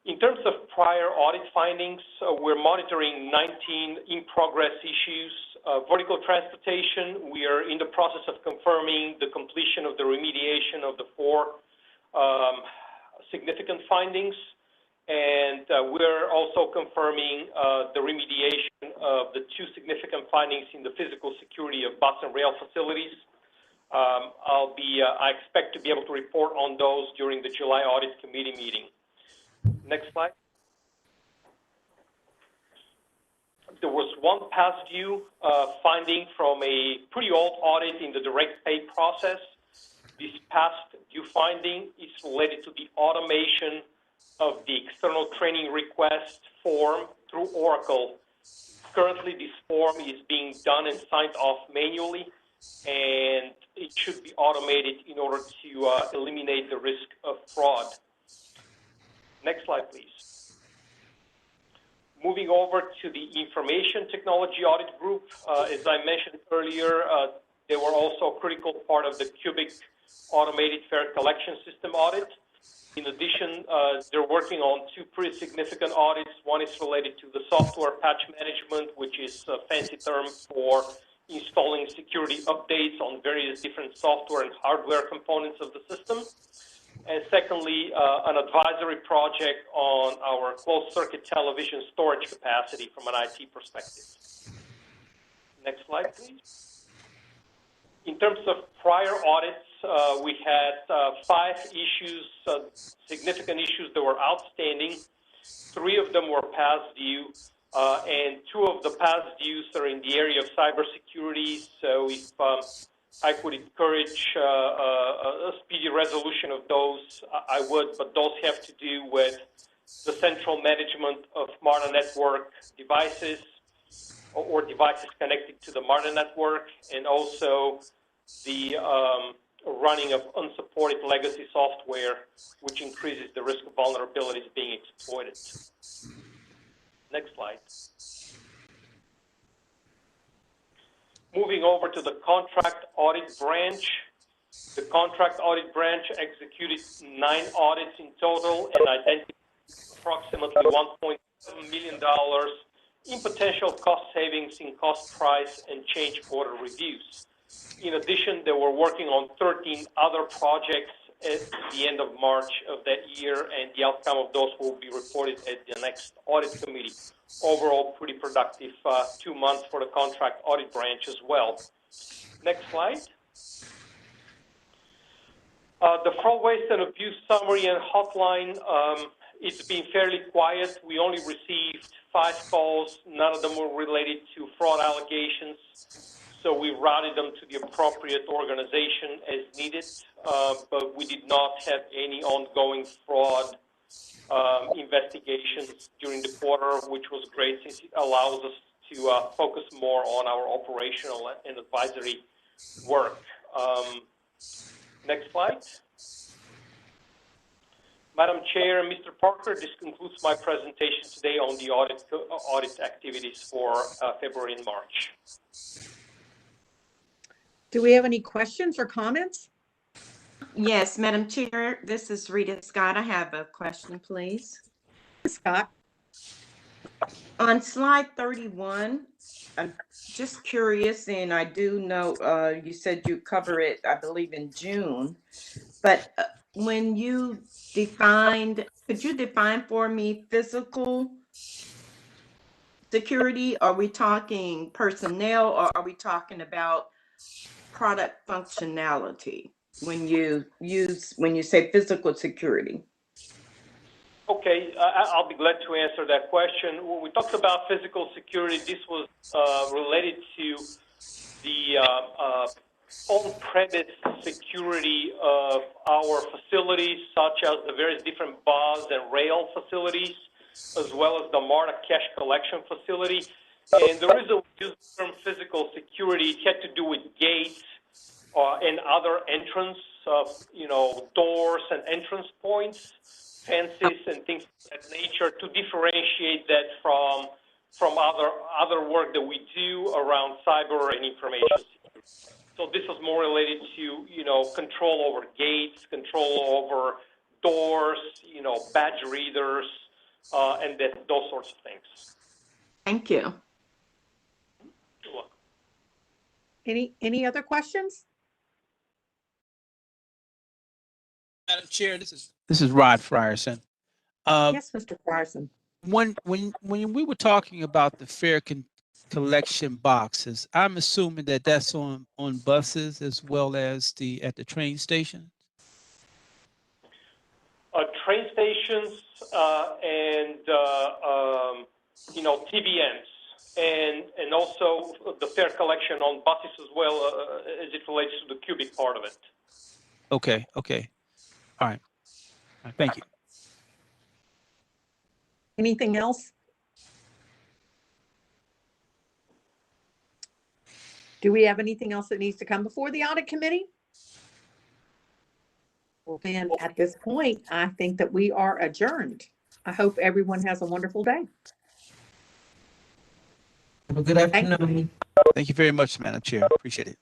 In terms of prior audit findings, we're monitoring 19 in-progress issues. Vertical transportation, we are in the process of confirming the completion of the remediation of the 4 significant findings, and we're also confirming the remediation of the 2 significant findings in the physical security of bus and rail facilities. I expect to be able to report on those during the July Audit Committee meeting. Next slide. There was one past due finding from a pretty old audit in the direct pay process. This past due finding is related to the automation of the external training request form through Oracle. Currently, this form is being done and signed off manually, and it should be automated in order to eliminate the risk of fraud. Next slide, please. Moving over to the Information Technology Audit Group, as I mentioned earlier, they were also a critical part of the Cubic Automated Fare Collection System audit. In addition, they're working on two pretty significant audits. One is related to the software patch management, which is a fancy term for installing security updates on various different software and hardware components of the system. And secondly, an advisory project on our closed circuit television storage capacity from an IT perspective. Next slide, please. In terms of prior audits, we had 5 issues, significant issues that were outstanding. 3 of them were past due, and 2 of the past dues are in the area of cybersecurity. So if I could encourage a speedy resolution of those, I would, but those have to do with the central management of MARTA network devices or devices connected to the MARTA network, and also the running of unsupported legacy software, which increases the risk of vulnerabilities being exploited. Next slide. Moving over to the contract audit branch. The contract audit branch executed 9 audits in total and identified approximately $1.7 million in potential cost savings in cost price and change order reviews. In addition, they were working on 13 other projects at the end of March of that year, and the outcome of those will be reported at the next audit committee. Overall, pretty productive 2 months for the contract audit branch as well. Next slide. The fraud, waste, and abuse summary and hotline, it's been fairly quiet. We only received 5 calls. None of them were related to fraud allegations. So we routed them to the appropriate organization as needed, but we did not have any ongoing fraud investigations during the quarter, which was great since it allows us to focus more on our operational and advisory work. Next slide. Madam Chair, Mr. Parker, this concludes my presentation today on the audit activities for February and March. Do we have any questions or comments? Yes, Madam Chair, this is Rita Scott. I have a question, please. Scott. On slide 31, I'm just curious, and I do know you said you cover it, I believe, in June, but when you defined, could you define for me physical security? Are we talking personnel, or are we talking about product functionality when you say physical security? Okay, I'll be glad to answer that question. When we talked about physical security, this was related to the on-premise security of our facilities, such as the various different bus and rail facilities, as well as the MARTA cash collection facility. And the reason we use the term physical security, it had to do with gates and other entrance, doors and entrance points, fences and things of that nature, to differentiate that from other work that we do around cyber and information security. So this was more related to, control over gates, control over doors, badge readers, and those sorts of things. Thank you. You're welcome. Any other questions? Madam Chair, this is Rod Frierson. Yes, Mr. Frierson. When we were talking about the fare collection boxes, I'm assuming that that's on buses as well as at the train stations. Train stations and TBMs, and also the fare collection on buses as well, as it relates to the cubic part of it. Okay. All right. Thank you. Anything else? Do we have anything else that needs to come before the audit committee? Well, then at this point, I think that we are adjourned. I hope everyone has a wonderful day. Have a good afternoon. Thank you very much, Madam Chair. Appreciate it.